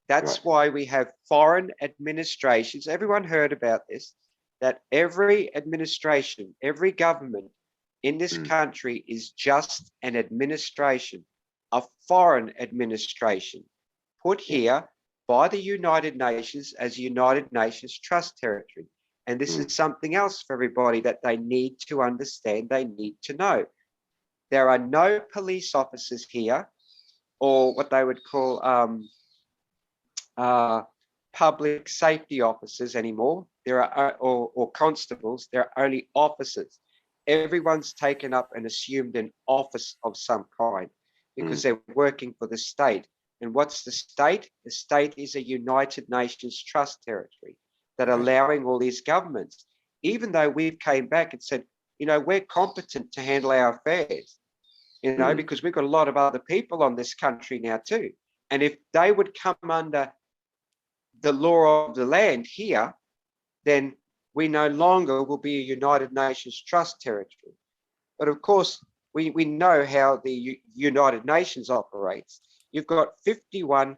Speaker 2: That's why we have foreign administrations. Everyone heard about this, that every administration, every government in this country is just an administration, a foreign administration put here by the United Nations as United Nations Trust territory. And this is something else for everybody that they need to understand, they need to know. There are no police officers here, or what they would call public safety officers anymore. There are or constables. There are only officers. Everyone's taken up and assumed an office of some kind because they're working for the state. And what's the state? The state is a United Nations Trust territory that are allowing all these governments, even though we've came back and said, you know, we're competent to handle our affairs, you know, because we've got a lot of other people on this country now too. And if they would come under the law of the land here, then we no longer will be a United Nations Trust territory. But of course, we know how the United Nations operates. You've got 51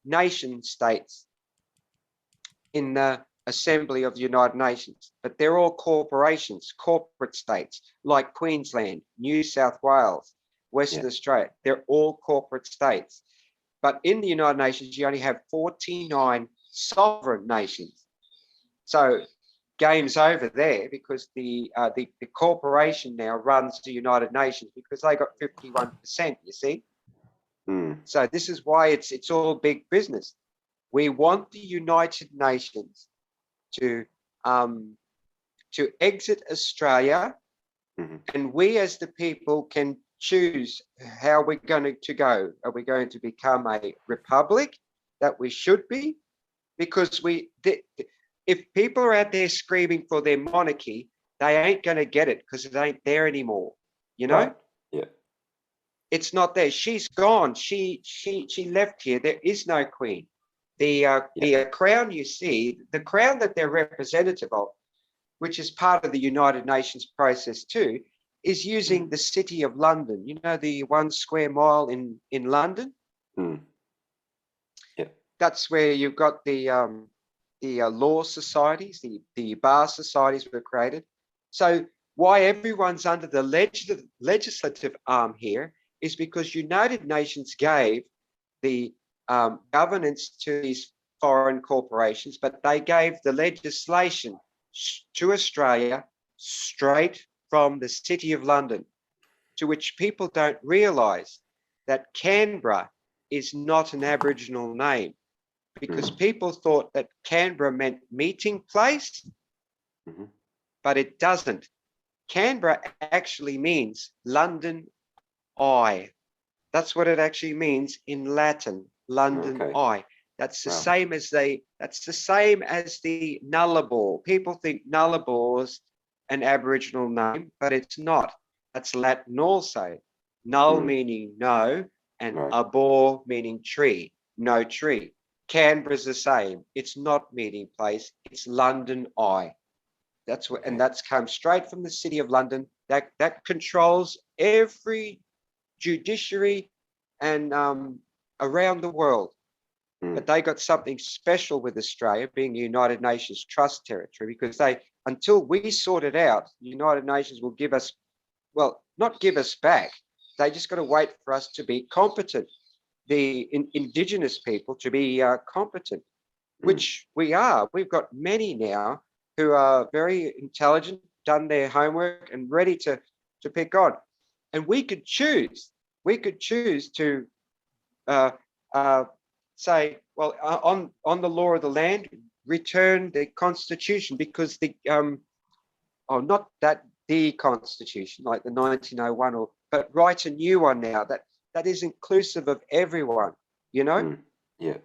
Speaker 2: nation states in the Assembly of the United Nations, but they're all corporations, corporate states like Queensland, New South Wales, Western Australia. They're all corporate states. But in the United Nations, you only have 49 sovereign nations. So game's over there, because the corporation now runs the United Nations because they got 51%, you see. So this is why it's all big business. We want the United Nations to exit Australia, and we as the people can choose how we're going to go. Are we going to become a republic, that we should be? Because if people are out there screaming for their monarchy, they ain't going to get it because it ain't there anymore. You know,
Speaker 1: Right. Yeah.
Speaker 2: it's not there. She's gone. She left here. There is no queen.
Speaker 1: Yeah.
Speaker 2: The crown you see, the crown that they're representative of, which is part of the United Nations process too, is using the city of London. You know, the 1 square mile in London.
Speaker 1: Mm. Yeah.
Speaker 2: That's where you've got the law societies, the bar societies were created. So why everyone's under the legislative arm here is because United Nations gave the governance to these foreign corporations, but they gave the legislation to Australia straight from the City of London, to which people don't realise that Canberra is not an Aboriginal name, because people thought that Canberra meant meeting place, but it doesn't. Canberra actually means London Eye. That's what it actually means in Latin, London
Speaker 1: Okay.
Speaker 2: Eye. That's the
Speaker 1: Wow.
Speaker 2: same as the Nullarbor. People think Nullabor's an Aboriginal name, but it's not. That's Latin also. Null meaning no, and
Speaker 1: Right.
Speaker 2: arbor meaning tree, no tree. Canberra's the same. It's not meeting place. It's London Eye. That's what, and that's come straight from the City of London. That controls every judiciary and around the world. But they got something special with Australia being the United Nations Trust Territory, because until we sort it out, the United Nations will give us, well, not give us back. They just got to wait for us to be competent, the Indigenous people to be competent, which we are. We've got many now who are very intelligent, done their homework and ready to pick on. And we could choose to say, well, on the law of the land, return the Constitution, because not the Constitution like the 1901, but write a new one now that is inclusive of everyone, you know.
Speaker 1: Yeah.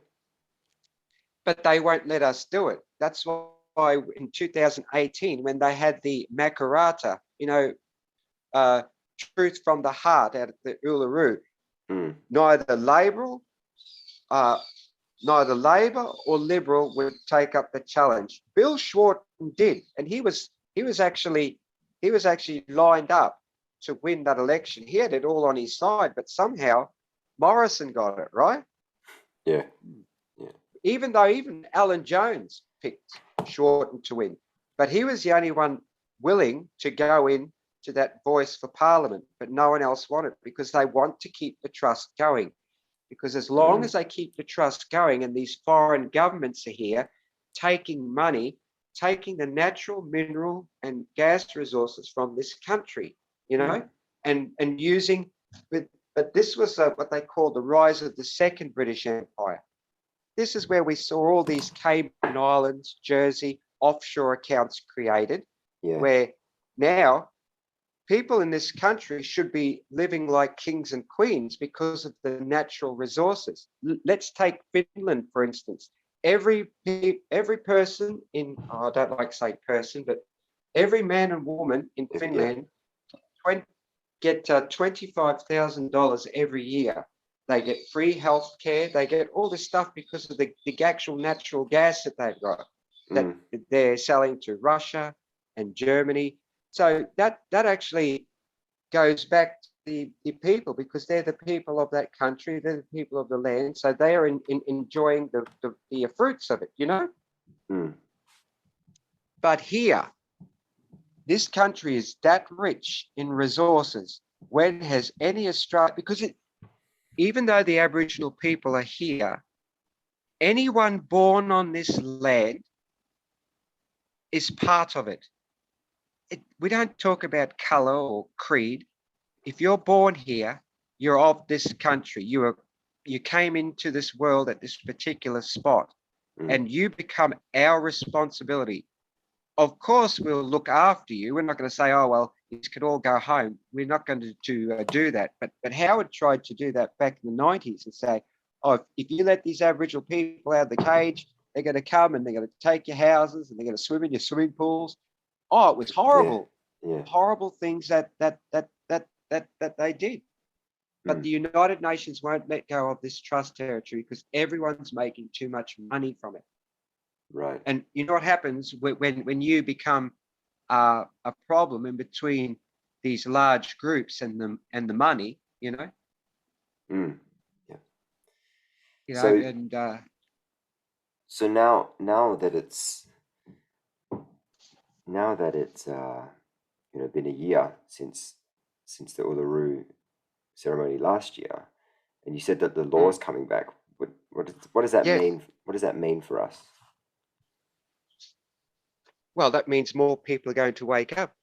Speaker 2: But they won't let us do it. That's why in 2018, when they had the Makarrata, truth from the heart out of the Uluru, neither Labor or Liberal would take up the challenge. Bill Shorten did, and he was actually lined up to win that election. He had it all on his side, but somehow Morrison got it right.
Speaker 1: Yeah.
Speaker 2: Even Alan Jones picked Shorten to win, but he was the only one willing to go in to that voice for Parliament, but no one else wanted, because they want to keep the trust going. Because as long as they keep the trust going and these foreign governments are here taking money, taking the natural mineral and gas resources from this country, and using, but this was what they call the rise of the Second British Empire. This is where we saw all these Cayman Islands, Jersey, offshore accounts created, where now people in this country should be living like kings and queens because of the natural resources. Let's take Finland, for instance. Every person in, I don't like saying person, but every man and woman in Finland get $25,000 every year. They get free health care. They get all this stuff because of the actual natural gas that they've got, that they're selling to Russia and Germany. So that actually goes back to the people, because they're the people of that country. They're the people of the land. So they are enjoying the fruits of it, But here, this country is that rich in resources. When has any Australia, because even though the Aboriginal people are here, anyone born on this land is part of it. We don't talk about color or creed. If you're born here, you're of this country. You came into this world at this particular spot, and you become our responsibility. Of course, we'll look after you. We're not going to say, oh, well, you could all go home. We're not going to do that. But Howard tried to do that back in the 90s and say, oh, if you let these Aboriginal people out of the cage, they're going to come and they're going to take your houses and they're going to swim in your swimming pools. Oh, it was
Speaker 1: Yeah.
Speaker 2: horrible,
Speaker 1: Yeah.
Speaker 2: horrible things that they did. But
Speaker 1: Mm.
Speaker 2: the United Nations won't let go of this trust territory because everyone's making too much money from it.
Speaker 1: Right.
Speaker 2: And you know what happens when you become a problem in between these large groups and the money,
Speaker 1: Mm. Yeah.
Speaker 2: you know,
Speaker 1: So
Speaker 2: and
Speaker 1: so now that it's been a year since the Uluru ceremony last year, and you said that the law's coming back. What does that
Speaker 2: yes,
Speaker 1: mean? What does that mean for us?
Speaker 2: well, that means more people are going to wake up.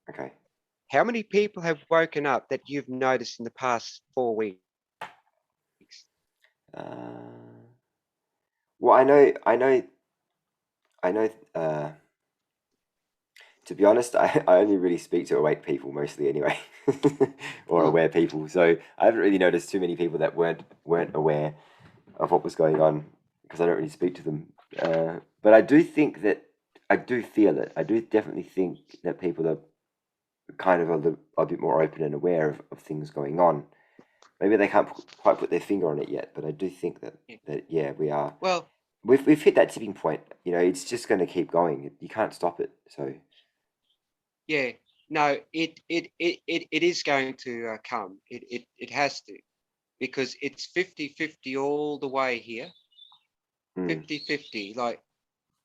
Speaker 1: Okay.
Speaker 2: How many people have woken up that you've noticed in the past 4 weeks?
Speaker 1: Uh, well, I know. To be honest, I only really speak to awake people mostly anyway, or
Speaker 2: Oh,
Speaker 1: aware people. So I haven't really noticed too many people that weren't aware of what was going on because I don't really speak to them. But I do think that I do feel it. I do definitely think that people are kind of a bit more open and aware of things going on. Maybe they can't quite put their finger on it yet, but I do think
Speaker 2: yeah.
Speaker 1: that yeah, we are.
Speaker 2: Well,
Speaker 1: We've hit that tipping point. It's just going to keep going. You can't stop it. So
Speaker 2: yeah. No, it is going to come. It has to, because it's 50-50 all the way here.
Speaker 1: mm,
Speaker 2: 50-50. Like,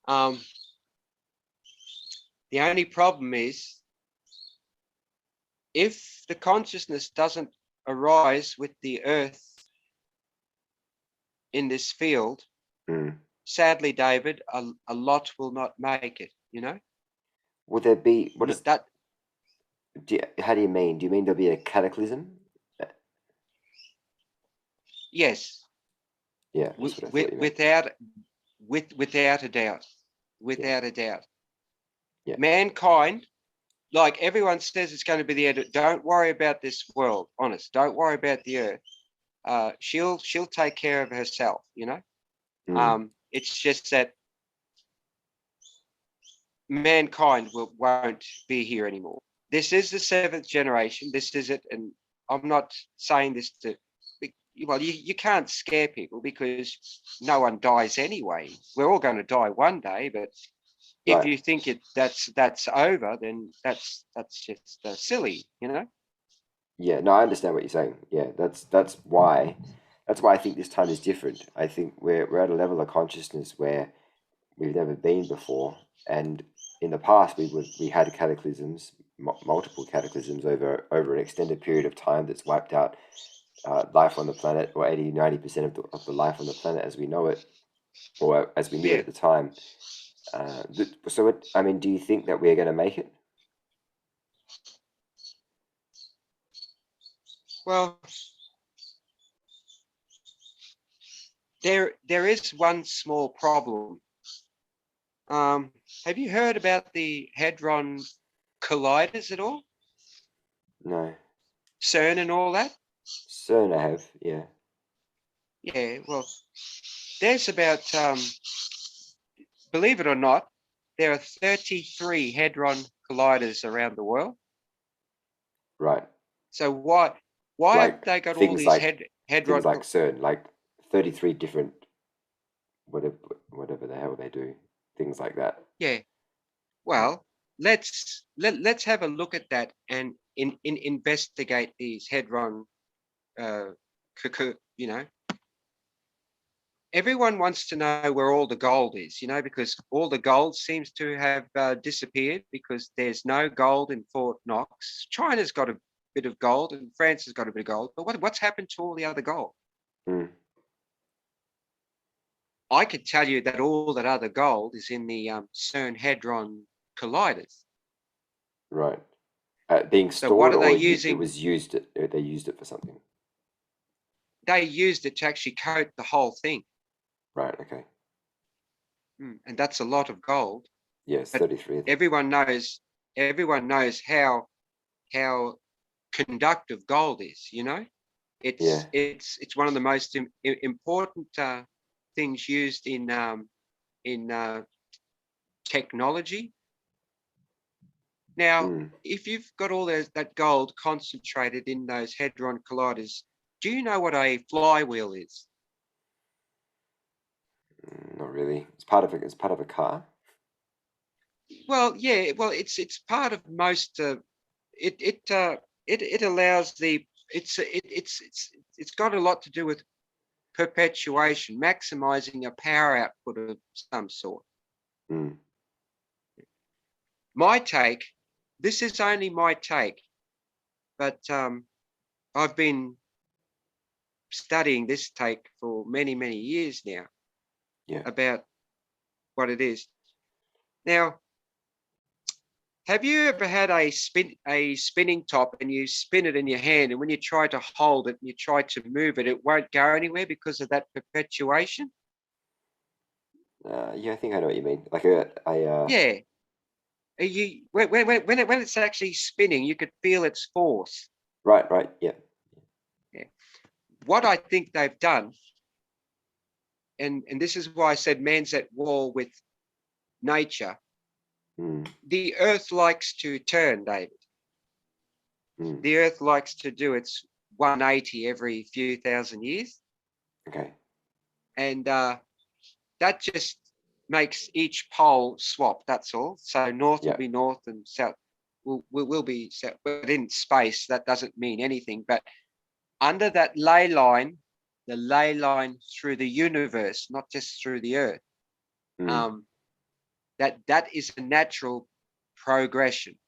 Speaker 2: um, the only problem is if the consciousness doesn't arise with the earth in this field,
Speaker 1: mm.
Speaker 2: sadly, David, a lot will not make it,
Speaker 1: Will there be what is
Speaker 2: that.
Speaker 1: how do you mean? Do you mean there'll be a cataclysm?
Speaker 2: Yes,
Speaker 1: Yeah, that's what I thought
Speaker 2: with,
Speaker 1: you meant.
Speaker 2: without without a doubt,
Speaker 1: Yeah,
Speaker 2: without a doubt,
Speaker 1: yeah,
Speaker 2: mankind, like everyone says, it's going to be the end. Don't worry about this world, honest. Don't worry about the earth. She'll take care of herself.
Speaker 1: mm,
Speaker 2: It's just that mankind won't be here anymore. This is the seventh generation. This is it, and I'm not saying this to. Well, you can't scare people because no one dies anyway. We're all going to die one day, but if
Speaker 1: right.
Speaker 2: you think that's over, then that's just silly.
Speaker 1: Yeah, no, I understand what you're saying. Yeah, that's why I think this time is different. I think we're at a level of consciousness where we've never been before, and in the past we had cataclysms, multiple cataclysms over an extended period of time that's wiped out life on the planet, or 80-90% of the life on the planet as we know it, or as we knew it
Speaker 2: Yeah.
Speaker 1: at the time. I mean, do you think that we're going to make it?
Speaker 2: Well, there is one small problem. Um, have you heard about the hadron colliders at all?
Speaker 1: No.
Speaker 2: CERN and all that?
Speaker 1: CERN, I have. Yeah.
Speaker 2: Yeah. Well, there's about believe it or not, there are 33 hadron colliders around the world.
Speaker 1: Right.
Speaker 2: So why have
Speaker 1: Like
Speaker 2: they got all
Speaker 1: things
Speaker 2: these
Speaker 1: like things
Speaker 2: hadron?
Speaker 1: like CERN, like 33 different whatever whatever the hell they do, things like that.
Speaker 2: Yeah.
Speaker 1: Yeah.
Speaker 2: Well, let's have a look at that and investigate these hadron. Uh, you know, everyone wants to know where all the gold is. Because all the gold seems to have disappeared because there's no gold in Fort Knox. China's got a bit of gold and France has got a bit of gold, but what's happened to all the other gold?
Speaker 1: Mm,
Speaker 2: I could tell you that all that other gold is in the CERN hadron colliders.
Speaker 1: right. Being
Speaker 2: So what
Speaker 1: stored,
Speaker 2: are they
Speaker 1: or it
Speaker 2: using?
Speaker 1: was used. They used it for something.
Speaker 2: They used it to actually coat the whole thing.
Speaker 1: Right. Okay.
Speaker 2: And that's a lot of gold.
Speaker 1: Yes,
Speaker 2: But
Speaker 1: 33 of them.
Speaker 2: everyone knows how conductive gold is.
Speaker 1: Yeah.
Speaker 2: It's one of the most important things used in technology. Now, if you've got all that gold concentrated in those hadron colliders, do you know what a flywheel is?
Speaker 1: Not really. It's part of a. It's part of a car.
Speaker 2: Well, yeah. Well, it's part of most. It allows the. It's got a lot to do with perpetuation, maximizing a power output of some sort.
Speaker 1: Mm.
Speaker 2: My take. This is only my take, but I've been studying this take for many years now.
Speaker 1: Yeah.
Speaker 2: About what it is. Now, have you ever had a spinning top and you spin it in your hand, and when you try to hold it and you try to move it, it won't go anywhere because of that perpetuation?
Speaker 1: Yeah, I think I know what you mean. Like
Speaker 2: Yeah. When it's actually spinning, you could feel its force.
Speaker 1: right, yeah.
Speaker 2: Yeah. What I think they've done, and this is why I said man's at war with nature.
Speaker 1: Mm.
Speaker 2: The earth likes to turn, David.
Speaker 1: Mm.
Speaker 2: The earth likes to do its 180 every few thousand years.
Speaker 1: Okay.
Speaker 2: And that just makes each pole swap. That's all. So north will
Speaker 1: Yeah.
Speaker 2: be north and south will be south. But in space, that doesn't mean anything. But under that ley line, the ley line through the universe, not just through the earth, that is a natural progression.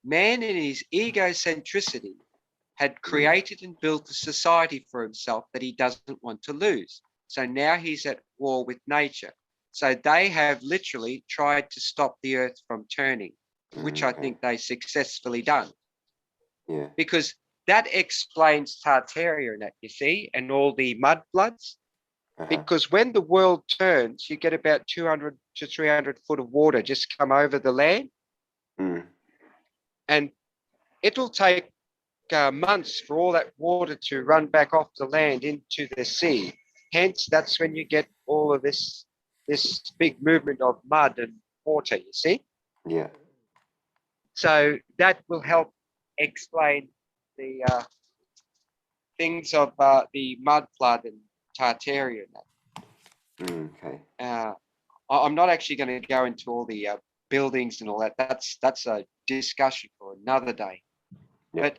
Speaker 2: Man in his egocentricity had created and built a society for himself that he doesn't want to lose. So now he's at war with nature. So they have literally tried to stop the earth from turning, which I think they successfully done.
Speaker 1: Yeah.
Speaker 2: Because that explains Tartaria and that, you see, and all the mud floods. Because when the world turns, you get about 200 to 300 foot of water just come over the land. And it'll take months for all that water to run back off the land into the sea. Hence, that's when you get all of this big movement of mud and water, you see?
Speaker 1: Yeah.
Speaker 2: So that will help explain the things of the mud flood and Tartaria.
Speaker 1: Okay.
Speaker 2: I'm not actually going to go into all the buildings and all that. That's a discussion for another day.
Speaker 1: Yeah.
Speaker 2: But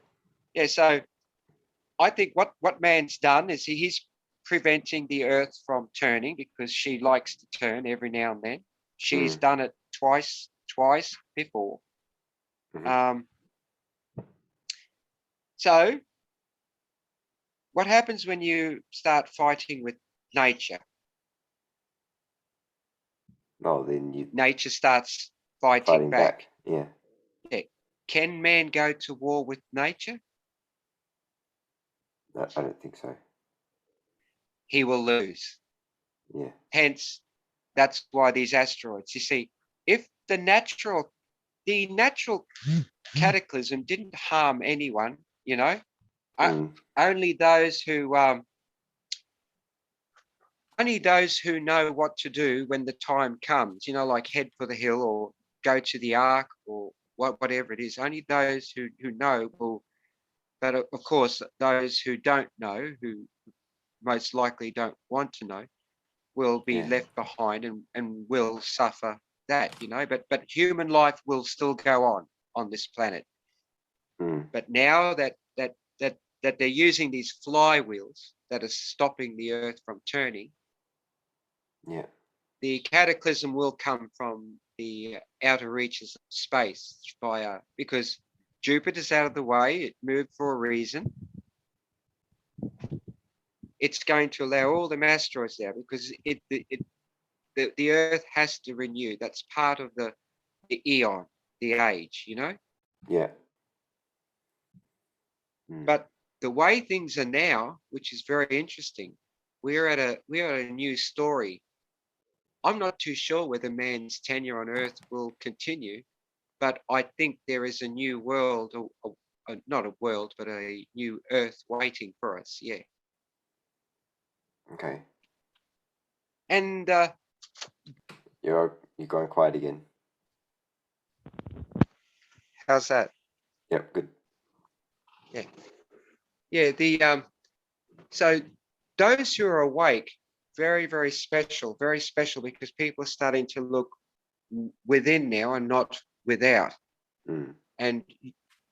Speaker 2: yeah, so I think what man's done is he's preventing the earth from turning because she likes to turn every now and then. She's done it twice before. So what happens when you start fighting with nature?
Speaker 1: Oh, then you
Speaker 2: Nature starts fighting back.
Speaker 1: Yeah.
Speaker 2: Yeah. Can man go to war with nature?
Speaker 1: I don't think so.
Speaker 2: He will lose.
Speaker 1: Yeah.
Speaker 2: Hence, that's why these asteroids, you see, if the natural cataclysm didn't harm anyone, you know, only those who know what to do when the time comes, you know, like head for the hill or go to the ark or whatever it is. Only those who know will. But of course, those who don't know, who most likely don't want to know, will be left behind and will suffer that, you know. But human life will still go on this planet. But now that they're using these flywheels that are stopping the earth from turning, the cataclysm will come from the outer reaches of space because Jupiter's out of the way. It moved for a reason. It's going to allow all the asteroids there because the earth has to renew. That's part of the eon, the age, you know.
Speaker 1: Yeah.
Speaker 2: But the way things are now, which is very interesting, we're at a new story. I'm not too sure whether man's tenure on Earth will continue, but I think there is a new world, not a world, but a new Earth waiting for us. Yeah.
Speaker 1: Okay.
Speaker 2: And
Speaker 1: You're going quiet again.
Speaker 2: how's that?
Speaker 1: Yep, good.
Speaker 2: Yeah. Yeah, the so those who are awake, very, very special because people are starting to look within now and not without.
Speaker 1: Mm.
Speaker 2: And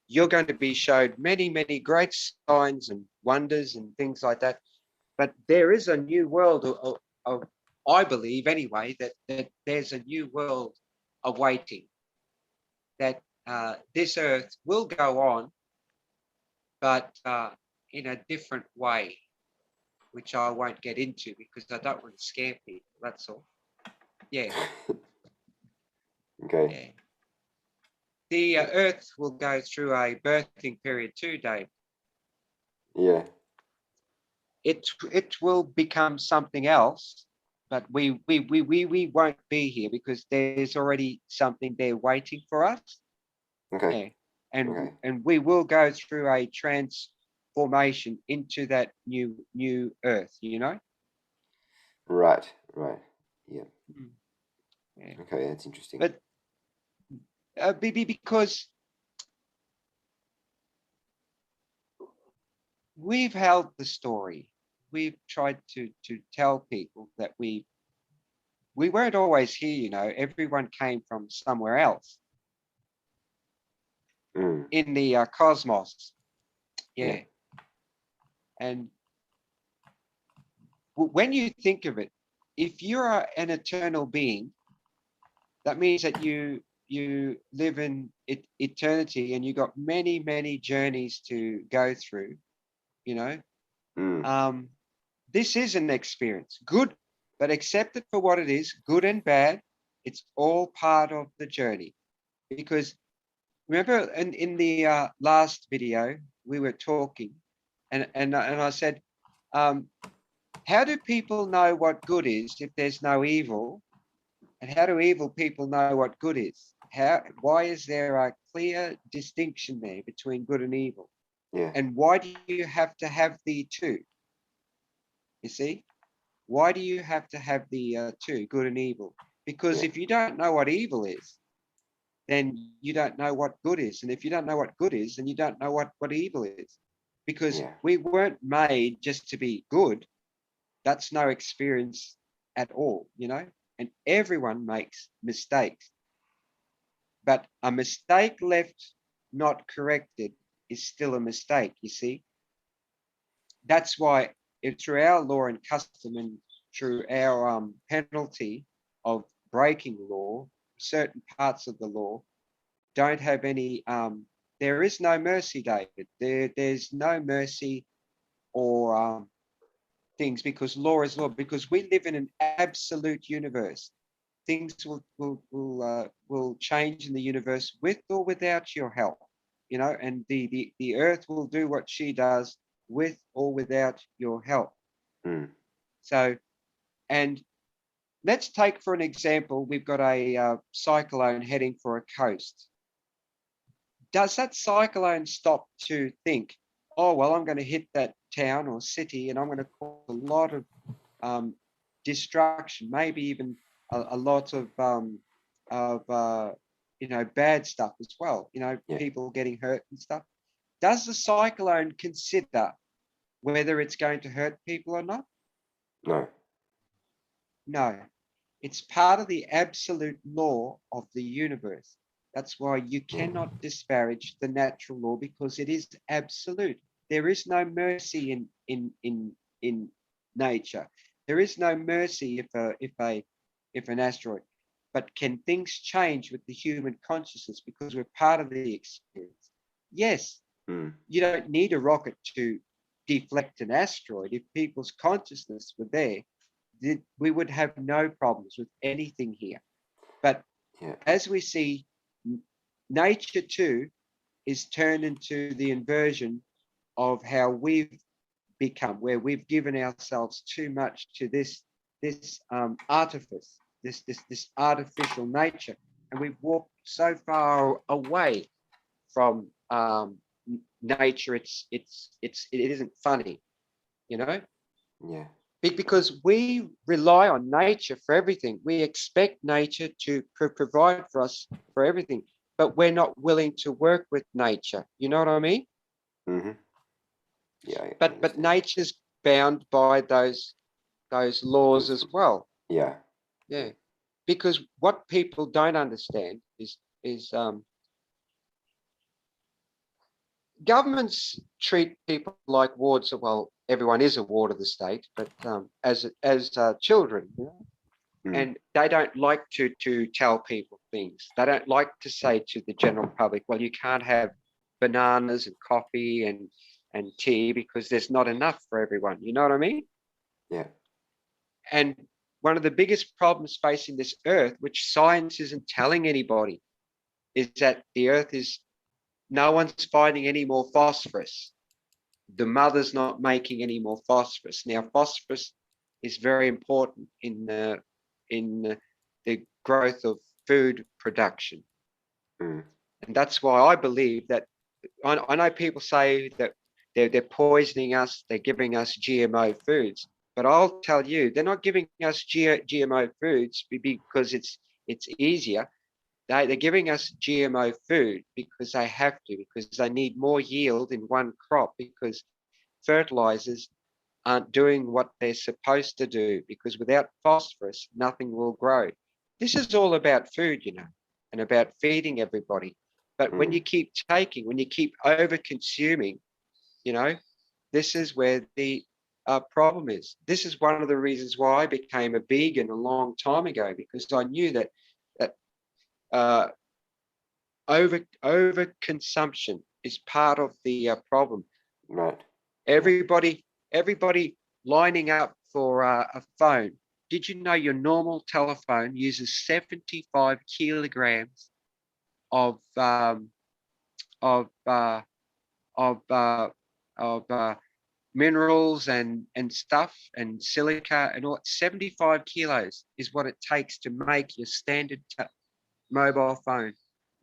Speaker 2: you're going to be showed many, many great signs and wonders and things like that. But there is a new world of I believe anyway, that there's a new world awaiting, that this earth will go on, but in a different way, which I won't get into because I don't want to scare people. That's all. Yeah,
Speaker 1: Okay.
Speaker 2: yeah. The earth will go through a birthing period too, Dave.
Speaker 1: Yeah.
Speaker 2: It will become something else, but we won't be here because there's already something there waiting for us.
Speaker 1: Okay.
Speaker 2: Yeah, and
Speaker 1: Okay.
Speaker 2: and we will go through a transformation into that new earth. You know.
Speaker 1: Right. Right. Yeah.
Speaker 2: Mm, yeah,
Speaker 1: Okay, that's interesting.
Speaker 2: but because we've held the story, we've tried to tell people that we weren't always here. You know, everyone came from somewhere else
Speaker 1: Mm.
Speaker 2: in the cosmos.
Speaker 1: Yeah.
Speaker 2: Yeah, and when you think of it, if you're an eternal being, that means that you live in eternity and you got many journeys to go through. You know,
Speaker 1: Mm.
Speaker 2: um, this is an experience, good, but accept it for what it is, good and bad. It's all part of the journey. Because remember, in the last video, we were talking, and I said, um, how do people know what good is if there's no evil? And how do evil people know what good is? Why is there a clear distinction there between good and evil?
Speaker 1: Yeah.
Speaker 2: And why do you have to have the two? You see? Why do you have to have the two, good and evil? Because
Speaker 1: Yeah.
Speaker 2: if you don't know what evil is, then you don't know what good is. And if you don't know what good is, then you don't know what evil is. Because
Speaker 1: Yeah.
Speaker 2: we weren't made just to be good. That's no experience at all, you know? And everyone makes mistakes. But a mistake left not corrected is still a mistake, you see? That's why through our law and custom and through our penalty of breaking law, certain parts of the law don't have any, there is no mercy, David. There's no mercy or things, because law is law, because we live in an absolute universe. Things will change in the universe with or without your help, you know, and the earth will do what she does with or without your help.
Speaker 1: Mm.
Speaker 2: So, and let's take for an example, we've got a cyclone heading for a coast. Does that cyclone stop to think, oh, well, I'm going to hit that town or city and I'm going to cause a lot of um, destruction, maybe even a lot of you know, bad stuff as well, you know,
Speaker 1: Yeah.
Speaker 2: people getting hurt and stuff. Does the cyclone consider whether it's going to hurt people or not?
Speaker 1: No.
Speaker 2: No. It's part of the absolute law of the universe. That's why you
Speaker 1: Yeah.
Speaker 2: cannot disparage the natural law, because it is absolute. There is no mercy in nature. There is no mercy if an asteroid. But can things change with the human consciousness because we're part of the experience? Yes.
Speaker 1: Mm.
Speaker 2: You don't need a rocket to deflect an asteroid. If people's consciousness were there, we would have no problems with anything here. But
Speaker 1: Yeah.
Speaker 2: as we see, nature too is turned into the inversion of how we've become, where we've given ourselves too much to this artifice, this artificial nature, and we've walked so far away from nature. It isn't funny, you know.
Speaker 1: Yeah.
Speaker 2: because we rely on nature for everything. We expect nature to provide for us for everything, but we're not willing to work with nature. You know what I mean?
Speaker 1: Mm-hmm. Yeah, I
Speaker 2: But
Speaker 1: understand.
Speaker 2: nature's bound by those laws
Speaker 1: Those,
Speaker 2: as well.
Speaker 1: yeah.
Speaker 2: Yeah, because what people don't understand is governments treat people like wards of, well, everyone is a ward of the state, but as children, you know?
Speaker 1: Mm.
Speaker 2: And they don't like to tell people things. They don't like to say to the general public, well, you can't have bananas and coffee and tea because there's not enough for everyone. You know what I mean?
Speaker 1: Yeah.
Speaker 2: And one of the biggest problems facing this earth, which science isn't telling anybody, is that the earth is, no one's finding any more phosphorus. The mother's not making any more phosphorus. Now, phosphorus is very important in the growth of food production,
Speaker 1: Mm.
Speaker 2: and that's why I believe that. I know people say that they're poisoning us, they're giving us GMO foods, but I'll tell you, they're not giving us GMO foods because it's easier. They're giving us GMO food because they have to, because they need more yield in one crop, because fertilizers aren't doing what they're supposed to do, because without phosphorus, nothing will grow. This is all about food, you know, and about feeding everybody. But when
Speaker 1: Mm.
Speaker 2: you keep taking, when you keep over consuming, you know, this is where the problem is. This is one of the reasons why I became a vegan a long time ago, because I knew that uh, over consumption is part of the problem.
Speaker 1: Right. Yeah.
Speaker 2: Everybody lining up for a phone. Did you know your normal telephone uses 75 kilograms of of uh, of uh, of minerals and stuff and silica and all? 75 kilos is what it takes to make your standard mobile phone.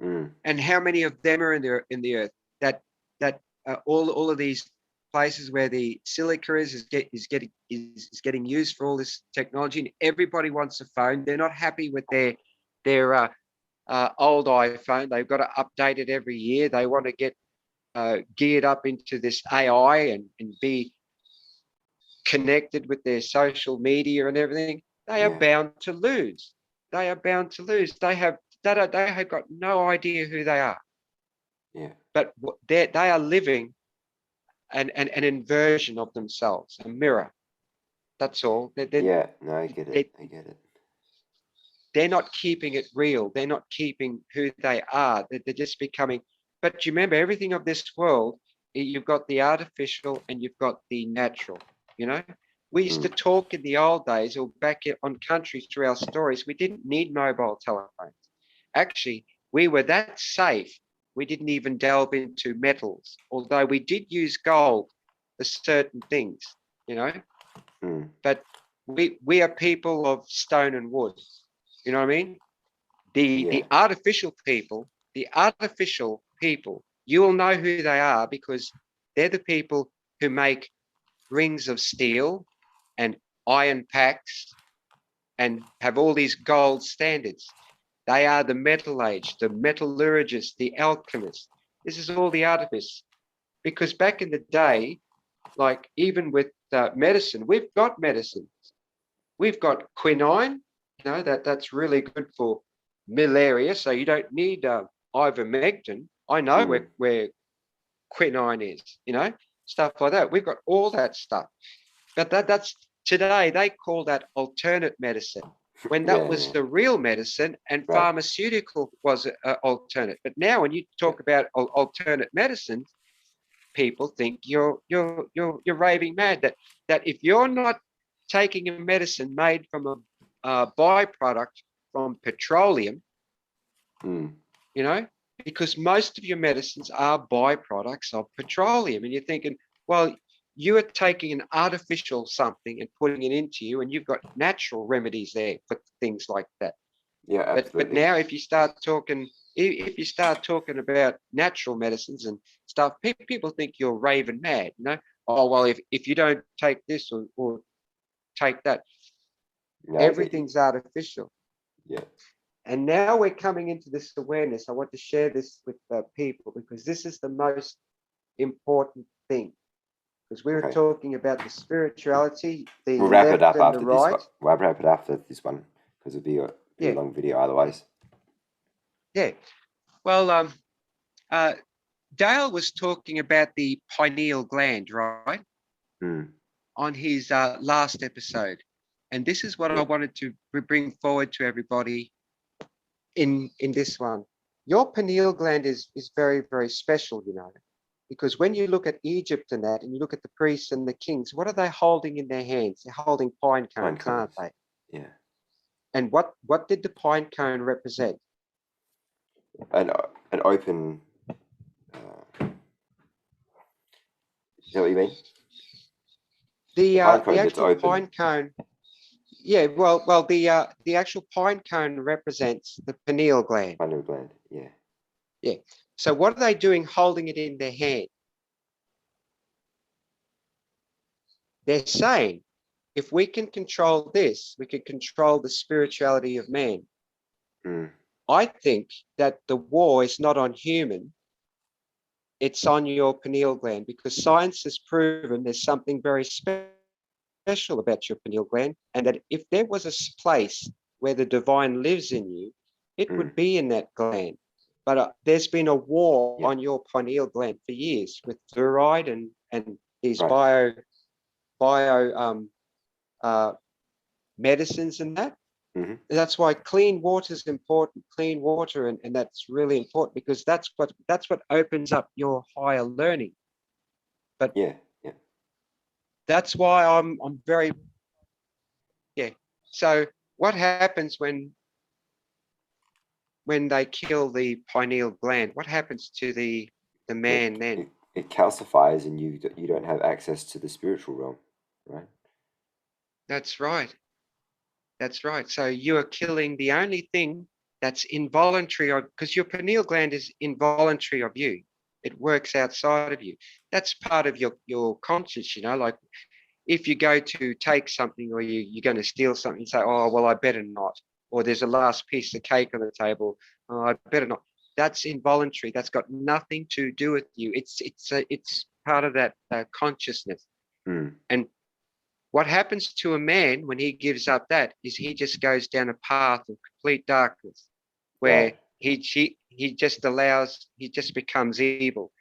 Speaker 1: Mm.
Speaker 2: And how many of them are in the earth? That all of these places where the silica is getting used for all this technology, and everybody wants a phone. They're not happy with their old iPhone. They've got to update it every year. They want to get geared up into this AI and be connected with their social media and everything. They are
Speaker 1: Yeah.
Speaker 2: bound to lose. They are bound to lose. They have got no idea who they are,
Speaker 1: Yeah.
Speaker 2: but they are living an inversion of themselves, a mirror. That's all.
Speaker 1: Yeah. No, I get it.
Speaker 2: They,
Speaker 1: I get it.
Speaker 2: they're not keeping it real. They're not keeping who they are. They're just becoming. But you remember, everything of this world, you've got the artificial and you've got the natural. You know, we used
Speaker 1: Mm.
Speaker 2: to talk in the old days, or back on country through our stories. We didn't need mobile telephones. Actually, we were that safe. We didn't even delve into metals, although we did use gold for certain things, you know.
Speaker 1: Mm.
Speaker 2: But we are people of stone and wood. You know what I mean? The
Speaker 1: Yeah.
Speaker 2: the artificial people, you will know who they are, because they're the people who make rings of steel and iron packs and have all these gold standards. They are the metal age, the metallurgists, the alchemists. This is all the artifice. Because back in the day, like even with medicine, we've got medicine. We've got quinine, that's really good for malaria. So you don't need ivermectin. I know
Speaker 1: Mm.
Speaker 2: where quinine is, stuff like that. We've got all that stuff. But that's today, they call that alternate medicine, when that
Speaker 1: Yeah.
Speaker 2: was
Speaker 1: Yeah.
Speaker 2: the real medicine, and
Speaker 1: Right.
Speaker 2: pharmaceutical was alternate. But now when you
Speaker 1: Yeah.
Speaker 2: talk about alternate medicines, people think you're raving mad, that if you're not taking a medicine made from a byproduct from petroleum,
Speaker 1: Mm.
Speaker 2: you know, because most of your medicines are byproducts of petroleum. And you're thinking, well, you are taking an artificial something and putting it into you, and you've got natural remedies there for things like that.
Speaker 1: Yeah.
Speaker 2: But
Speaker 1: Absolutely.
Speaker 2: now, if you start talking about natural medicines and stuff, people think you're raving mad. Oh well, if you don't take this or take that.
Speaker 1: Yeah, I get you.
Speaker 2: Everything's artificial.
Speaker 1: Yeah.
Speaker 2: And now we're coming into this awareness. I want to share this with people because this is the most important thing. Because we were
Speaker 1: Okay.
Speaker 2: talking about the spirituality, the
Speaker 1: We'll wrap it
Speaker 2: left
Speaker 1: up
Speaker 2: and the
Speaker 1: after this
Speaker 2: right.
Speaker 1: one. We'll wrap it after this one because it'll be a
Speaker 2: Yeah,
Speaker 1: long video otherwise.
Speaker 2: yeah. Well, uh, Dale was talking about the pineal gland, right,
Speaker 1: Mm.
Speaker 2: on his last episode. And this is what I
Speaker 1: Yeah.
Speaker 2: wanted to bring forward to everybody in this one. Your pineal gland is very, very special, you know, because when you look at Egypt and that, and you look at the priests and the kings, what are they holding in their hands? They're holding pine
Speaker 1: Pine
Speaker 2: cones, aren't
Speaker 1: cones.
Speaker 2: they?
Speaker 1: Yeah.
Speaker 2: And what did the pine cone represent?
Speaker 1: An an open. Is that what you mean? The pine
Speaker 2: The
Speaker 1: cone that's
Speaker 2: actual
Speaker 1: open.
Speaker 2: pine cone, yeah, the actual pine cone represents the pineal gland.
Speaker 1: Pineal gland. Yeah.
Speaker 2: Yeah. So what are they doing holding it in their hand? They're saying, if we can control this, we can control the spirituality of man.
Speaker 1: Mm.
Speaker 2: I think that the war is not on human, it's on your pineal gland because science has proven there's something very special about your pineal gland, and that if there was a place where the divine lives in you, it
Speaker 1: Mm.
Speaker 2: would be in that gland. But there's been a war
Speaker 1: Yeah.
Speaker 2: on your pineal gland for years with fluoride and these
Speaker 1: Right.
Speaker 2: bio uh, medicines and that.
Speaker 1: Mm-hmm.
Speaker 2: That's why clean water is important. Clean water, and that's really important because that's what opens up your higher learning. But
Speaker 1: Yeah. Yeah.
Speaker 2: that's why I'm very, yeah. So what happens when they kill the pineal gland? What happens to the
Speaker 1: It,
Speaker 2: man then?
Speaker 1: it calcifies and you don't have access to the spiritual realm, right?
Speaker 2: That's right. That's right. So you are killing the only thing that's involuntary of, because your pineal gland is involuntary of you. It works outside of you. That's part of your conscience, you know, like if you go to take something or you're going to steal something, you say, oh, well, I better not. Or there's a last piece of cake on the table. Oh, I better not. That's involuntary. That's got nothing to do with you. It's part of that consciousness.
Speaker 1: Mm.
Speaker 2: And what happens to a man when he gives up that is he just goes down a path of complete darkness where
Speaker 1: Right.
Speaker 2: he just becomes evil.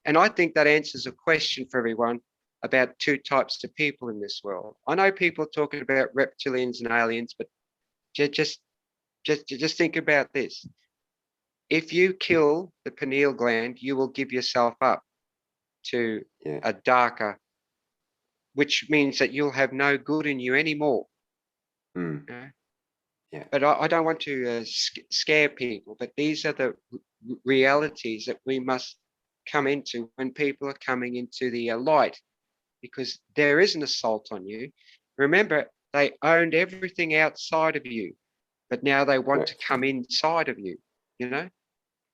Speaker 2: And I think that answers a question for everyone about two types of people in this world. I know people talking about reptilians and aliens, but just just think about this. If you kill the pineal gland, you will give yourself up to
Speaker 1: Yeah.
Speaker 2: a darker, which means that you'll have no good in you anymore.
Speaker 1: Mm.
Speaker 2: You know?
Speaker 1: Yeah.
Speaker 2: But I don't want to scare people, but these are the realities that we must come into when people are coming into the light, because there is an assault on you. Remember, they owned everything outside of you, but now they want to
Speaker 1: Correct.
Speaker 2: come inside of you, you know?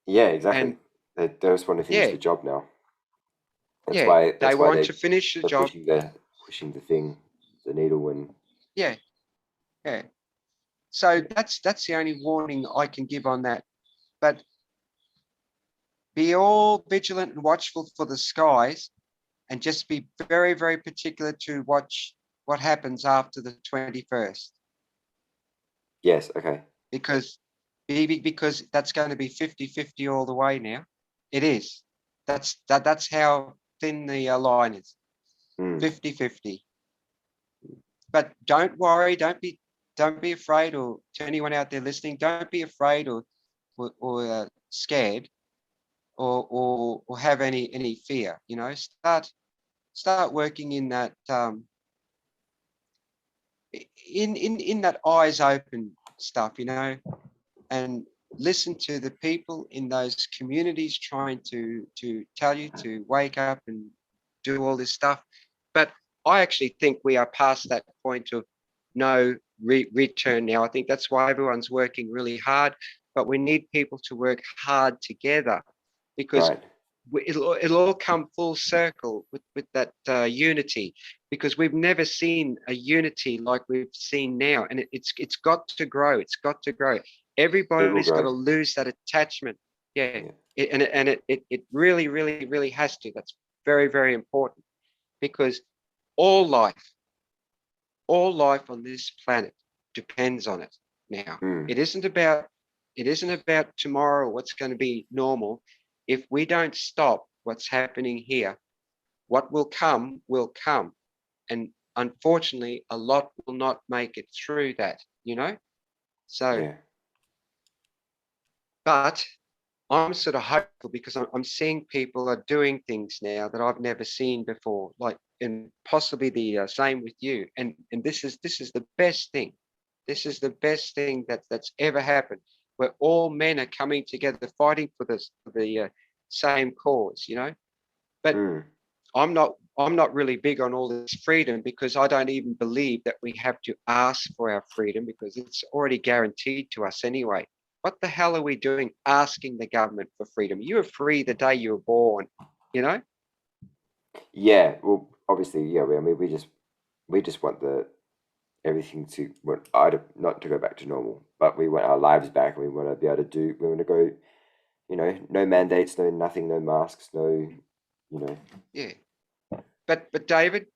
Speaker 1: Yeah, exactly.
Speaker 2: And
Speaker 1: They just want to finish
Speaker 2: yeah,
Speaker 1: the job now. That's
Speaker 2: yeah,
Speaker 1: why
Speaker 2: they
Speaker 1: that's why
Speaker 2: want to finish the
Speaker 1: they're
Speaker 2: job.
Speaker 1: pushing the thing, the needle and
Speaker 2: Yeah, yeah. So that's the only warning I can give on that. But be all vigilant and watchful for the skies, and just be very, very particular to watch what happens after the 21st,
Speaker 1: yes, okay.
Speaker 2: because because that's going to be 50-50 all the way now. It is. That's how thin the line is.
Speaker 1: Mm.
Speaker 2: 50-50. But don't worry, don't be afraid, or to anyone out there listening, don't be afraid or scared or have any fear. You know, start working in that in that eyes open stuff, you know, and listen to the people in those communities trying to tell you to wake up and do all this stuff. But I actually think we are past that point of no return now. I think that's why everyone's working really hard, but we need people to work hard together, because
Speaker 1: Right.
Speaker 2: it'll all come full circle with that unity, because we've never seen a unity like we've seen now, and it's got to grow. It's got to grow.
Speaker 1: It will
Speaker 2: Everybody's got
Speaker 1: grow.
Speaker 2: to lose that attachment. Yeah,
Speaker 1: Yeah.
Speaker 2: it really, really, really has to. That's very, very important, because all life, all life on this planet depends on it now.
Speaker 1: Mm.
Speaker 2: It isn't about tomorrow, what's going to be normal. If we don't stop what's happening here, what will come will come. And unfortunately, a lot will not make it through that. So,
Speaker 1: Yeah.
Speaker 2: but I'm sort of hopeful, because I'm seeing people are doing things now that I've never seen before, like, and possibly the same with you. And this is the best thing. This is the best thing that's ever happened, where all men are coming together, fighting for the same cause. But
Speaker 1: Mm.
Speaker 2: I'm not really big on all this freedom, because I don't even believe that we have to ask for our freedom, because it's already guaranteed to us anyway. What the hell are we doing asking the government for freedom? You were free the day you were born, you know?
Speaker 1: Yeah. Well, obviously, yeah. I mean, we just want the everything to want not to go back to normal, but we want our lives back, and we want to be able to do. We want to go. No mandates, no nothing, no masks, no.
Speaker 2: Yeah. But David,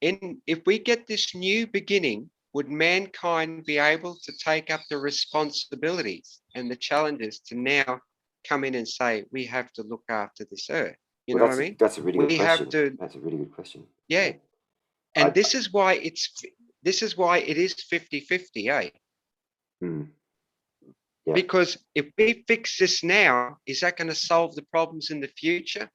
Speaker 2: if we get this new beginning, would mankind be able to take up the responsibilities and the challenges to now come in and say, we have to look after this earth? You
Speaker 1: Well,
Speaker 2: know what I
Speaker 1: that's a,
Speaker 2: mean?
Speaker 1: that's a really good
Speaker 2: We have
Speaker 1: question.
Speaker 2: to,
Speaker 1: That's a really good question.
Speaker 2: yeah.
Speaker 1: I,
Speaker 2: And this is why it is 50-50, eh?
Speaker 1: mm, yeah.
Speaker 2: Because if we fix this now, is that going to solve the problems in the future?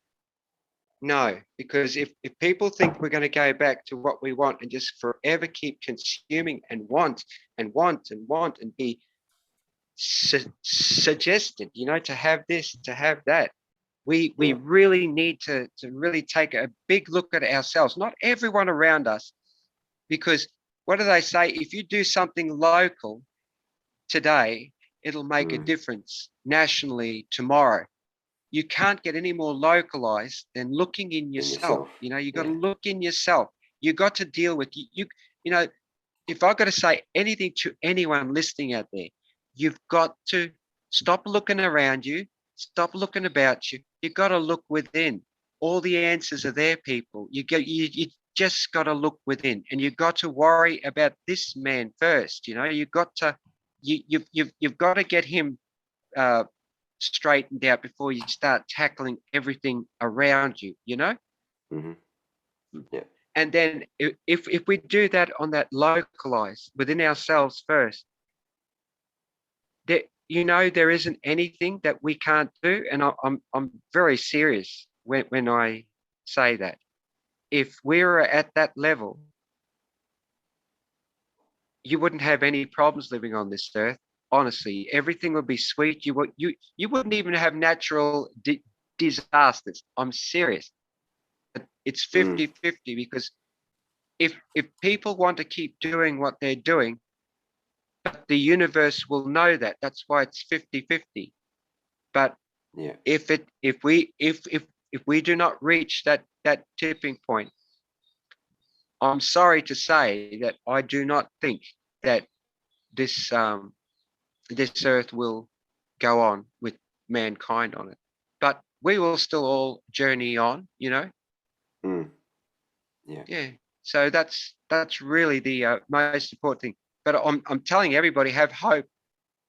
Speaker 2: No, because if people think we're going to go back to what we want and just forever keep consuming and want and want and want and be suggested, to have this, to have that, we
Speaker 1: Yeah.
Speaker 2: really need to really take a big look at ourselves, not everyone around us, because what do they say? If you do something local today, it'll make a
Speaker 1: Mm,
Speaker 2: difference nationally tomorrow. You can't get any more localized than looking in
Speaker 1: in
Speaker 2: yourself.
Speaker 1: yourself.
Speaker 2: You got to
Speaker 1: Yeah.
Speaker 2: look in yourself. You got to deal with you know, if I got to say anything to anyone listening out there, you've got to stop looking around you, stop looking about you. You got to look within. All the answers are there, people. You just got to look within, and you got to worry about this man first. You've got to you've got to get him uh, straightened out before you start tackling everything around you.
Speaker 1: Hmm. Yeah.
Speaker 2: And then if we do that on that localized within ourselves first, there isn't anything that we can't do. And I'm very serious when I say that. If we were at that level, you wouldn't have any problems living on this earth. Honestly, everything would be sweet. You wouldn't even have natural disasters. I'm serious. It's
Speaker 1: Mm,
Speaker 2: 50-50, because if people want to keep doing what they're doing, but the universe will know that. That's why it's 50-50. But
Speaker 1: yeah.
Speaker 2: if we do not reach that tipping point, I'm sorry to say that I do not think that this this earth will go on with mankind on it. But we will still all journey on.
Speaker 1: Mm, yeah.
Speaker 2: Yeah. So that's really the most important thing. But I'm telling everybody, have hope.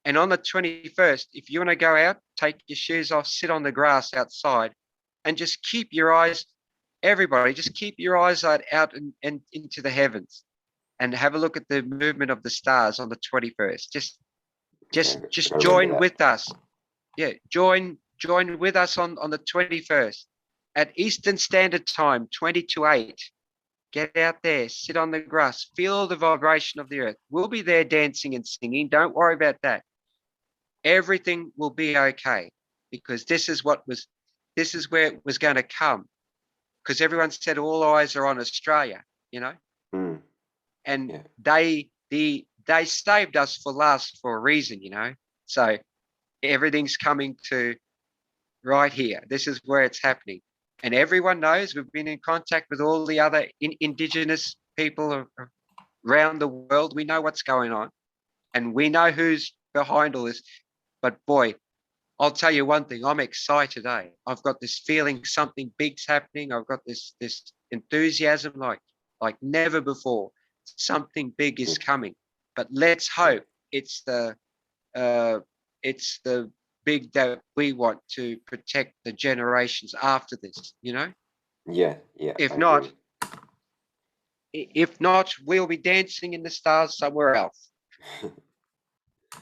Speaker 2: And on the 21st, if you want to go out, take your shoes off, sit on the grass outside, and just keep your eyes, everybody, just keep your eyes out and into the heavens, and have a look at the movement of the stars on the 21st. Just
Speaker 1: Okay.
Speaker 2: just
Speaker 1: I
Speaker 2: just
Speaker 1: gotta remember
Speaker 2: join
Speaker 1: that.
Speaker 2: with us. Yeah, join with us on the 21st at Eastern Standard Time, 20 to 8. Get out there, sit on the grass, feel the vibration of the earth. We'll be there dancing and singing. Don't worry about that. Everything will be okay, because this is where it was going to come. Because everyone said all eyes are on Australia.
Speaker 1: Mm,
Speaker 2: And
Speaker 1: yeah.
Speaker 2: they saved us for last for a reason. So everything's coming to right here. This is where it's happening. And everyone knows we've been in contact with all the other indigenous people around the world. We know what's going on and we know who's behind all this. But boy, I'll tell you one thing, I'm excited, eh? I've got this feeling something big's happening. I've got this enthusiasm like never before. Something big is
Speaker 1: Good.
Speaker 2: coming. But let's
Speaker 1: Yeah.
Speaker 2: hope uh it's the big that we want to protect the generations after this, you know?
Speaker 1: Yeah. Yeah. I
Speaker 2: If
Speaker 1: agree.
Speaker 2: not, if not, we'll be dancing in the stars somewhere else.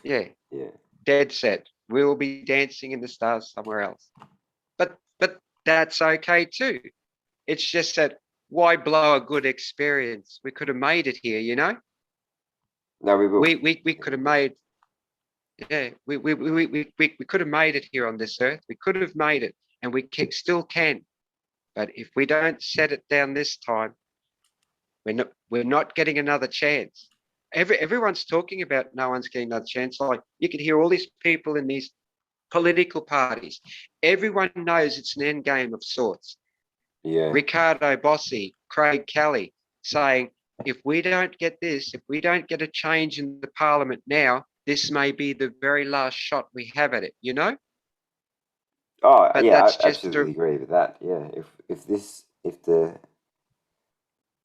Speaker 2: Yeah,
Speaker 1: Yeah.
Speaker 2: dead set. We'll be dancing in the stars somewhere else. But that's okay too. It's just that why blow a good experience? We could have made it here, you know?
Speaker 1: No, we will.
Speaker 2: We
Speaker 1: Yeah,
Speaker 2: could
Speaker 1: we
Speaker 2: have
Speaker 1: will.
Speaker 2: made we could have made it here on this earth. We could have made it and we still can. But if we don't set it down this time, we're not getting another chance. Everyone's talking about no one's getting another chance. Like you can hear all these people in these political parties. Everyone knows it's an end game of sorts.
Speaker 1: Yeah.
Speaker 2: Ricardo Bossi, Craig Kelly saying, if we don't get this, if we don't get a change in the parliament now, this may be the very last shot we have at it, you know?
Speaker 1: Oh,
Speaker 2: But
Speaker 1: yeah.
Speaker 2: that's
Speaker 1: I
Speaker 2: just
Speaker 1: absolutely agree with that. Yeah. If the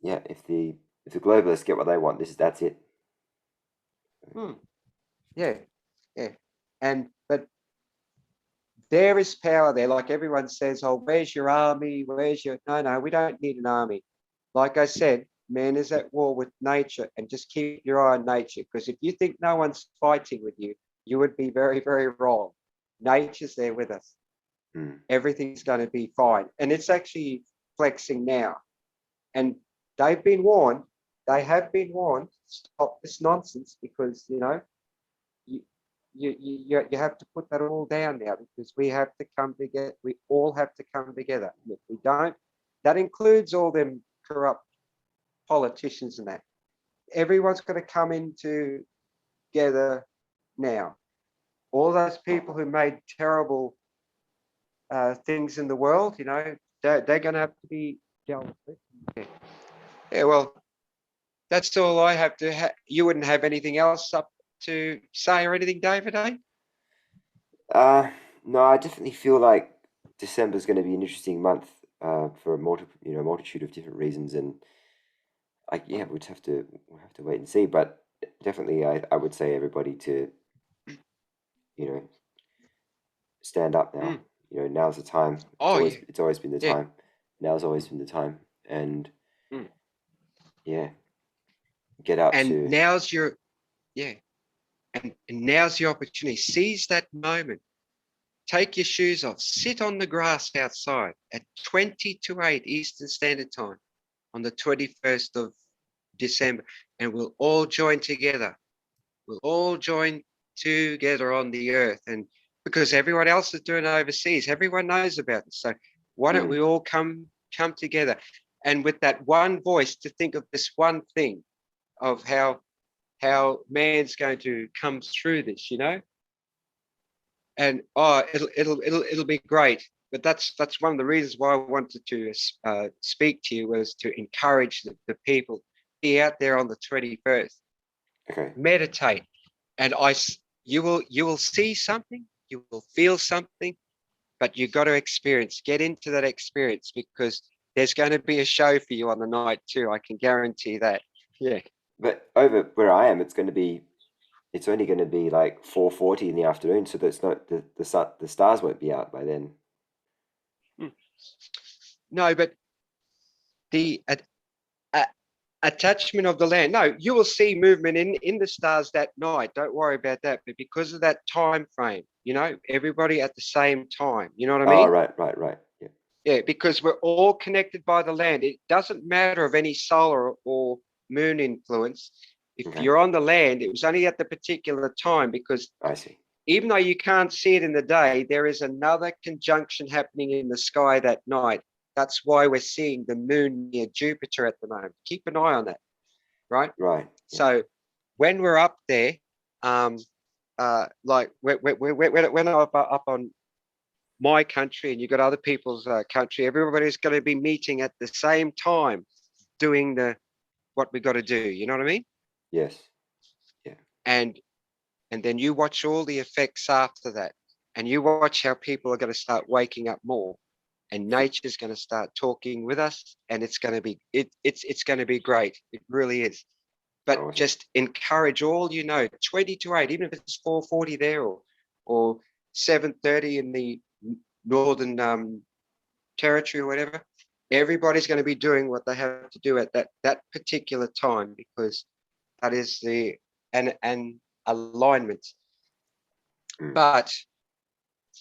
Speaker 1: yeah if the globalists get what they want, that's it.
Speaker 2: hmm, yeah, yeah. And but there is power there. Like everyone says, oh, where's your army? Where's your no, we don't need an army. Like I said, man is at war with nature and just keep your eye on nature. Because if you think no one's fighting with you, you would be very, very wrong. Nature's there with us.
Speaker 1: Mm.
Speaker 2: Everything's going to be fine. And it's actually flexing now. And they've been warned, they have been warned, stop this nonsense because, you, you have to put that all down now because we have to come together. We all have to come together. And if we don't, that includes all them corrupt politicians and that. Everyone's got to come in together now. All those people who made terrible things in the world, they're going to have to be dealt with. Yeah. Yeah, well, that's all I have to. You wouldn't have anything else up to say or anything, David? Eh?
Speaker 1: Uh, no, I definitely feel like December is going to be an interesting month for a multitude of different reasons, and yeah, we'll have to wait and see. But definitely, I would say everybody to you know stand up now.
Speaker 2: Mm.
Speaker 1: Now's the time.
Speaker 2: Oh yeah,
Speaker 1: It's always been the
Speaker 2: yeah.
Speaker 1: time. Now's always been the time, and
Speaker 2: Mm.
Speaker 1: yeah, get out
Speaker 2: And
Speaker 1: to
Speaker 2: now's your yeah, and now's your opportunity. Seize that moment. Take your shoes off. Sit on the grass outside at 20 to 8 Eastern Standard Time on the 21st of December, and we'll all join together. We'll all join together on the earth. And because everyone else is doing it overseas, everyone knows about it. So why don't
Speaker 1: mm,
Speaker 2: we all come together and with that one voice to think of this one thing of how man's going to come through this, and it'll be great. But that's one of the reasons why I wanted to speak to you was to encourage the people be out there on the 21st,
Speaker 1: okay,
Speaker 2: meditate, and you will see something, you will feel something, but you got to get into that experience because there's going to be a show for you on the night too. I can guarantee that. Yeah.
Speaker 1: but over where I am, it's only going to be like 4:40 in the afternoon, so that's not the stars won't be out by then.
Speaker 2: Hmm. No, but the attachment of the land. No, you will see movement in the stars that night. Don't worry about that. But because of that time frame, everybody at the same time. You know what I
Speaker 1: Oh,
Speaker 2: mean?
Speaker 1: right, right, right. Yeah.
Speaker 2: Yeah, because we're all connected by the land. It doesn't matter of any solar or moon influence. If
Speaker 1: Okay,
Speaker 2: you're on the land, it was only at the particular time because
Speaker 1: I see.
Speaker 2: even though you can't see it in the day, there is another conjunction happening in the sky that night. That's why we're seeing the moon near Jupiter at the moment. Keep an eye on that, right?
Speaker 1: Right. Yeah.
Speaker 2: So when we're up there, like when I'm up on my country and you've got other people's country, everybody's going to be meeting at the same time, doing what we got to do. You know what I mean?
Speaker 1: Yes. Yeah.
Speaker 2: And then you watch all the effects after that, and you watch how people are going to start waking up more, and nature's going to start talking with us, and it's going to be it's going to be great. It really is. But
Speaker 1: Awesome.
Speaker 2: just encourage all 20 to 8, even if it's 4:40 there or 7:30 in the northern territory or whatever. Everybody's going to be doing what they have to do at that particular time, because that is an alignment. But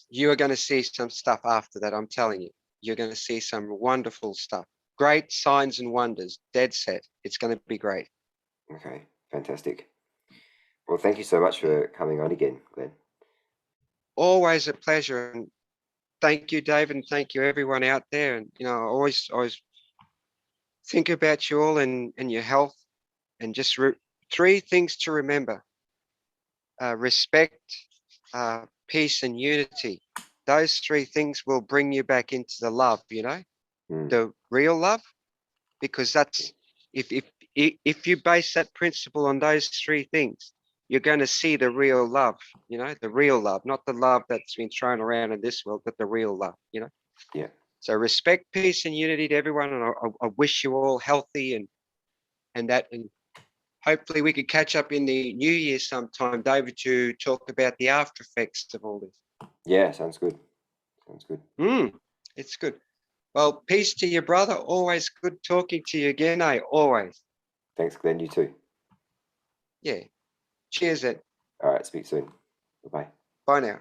Speaker 2: you are going to see some stuff after that. I'm telling you, you're going to see some wonderful stuff. Great signs and wonders. Dead set. It's going to be great.
Speaker 1: Okay, fantastic. Well, thank you so much for coming on again, Glenn.
Speaker 2: Always a pleasure. And thank you, David, and thank you everyone out there. And always think about you all and your health, and just 3 things to remember: respect, peace, and unity. Those 3 things will bring you back into the love. The real love, because that's if you base that principle on those 3 things, you're going to see the real love. The real love, not the love that's been thrown around in this world, but the real love.
Speaker 1: Yeah.
Speaker 2: So respect, peace, and unity to everyone, and I wish you all healthy and that, and hopefully we could catch up in the new year sometime, David, to talk about the after effects of all this.
Speaker 1: Yeah, sounds good. Sounds good.
Speaker 2: It's good. Well, peace to your brother. Always good talking to you again, always.
Speaker 1: Thanks, Glenn. You too.
Speaker 2: Yeah. Cheers, Ed.
Speaker 1: All right, speak soon. Bye-bye.
Speaker 2: Bye now.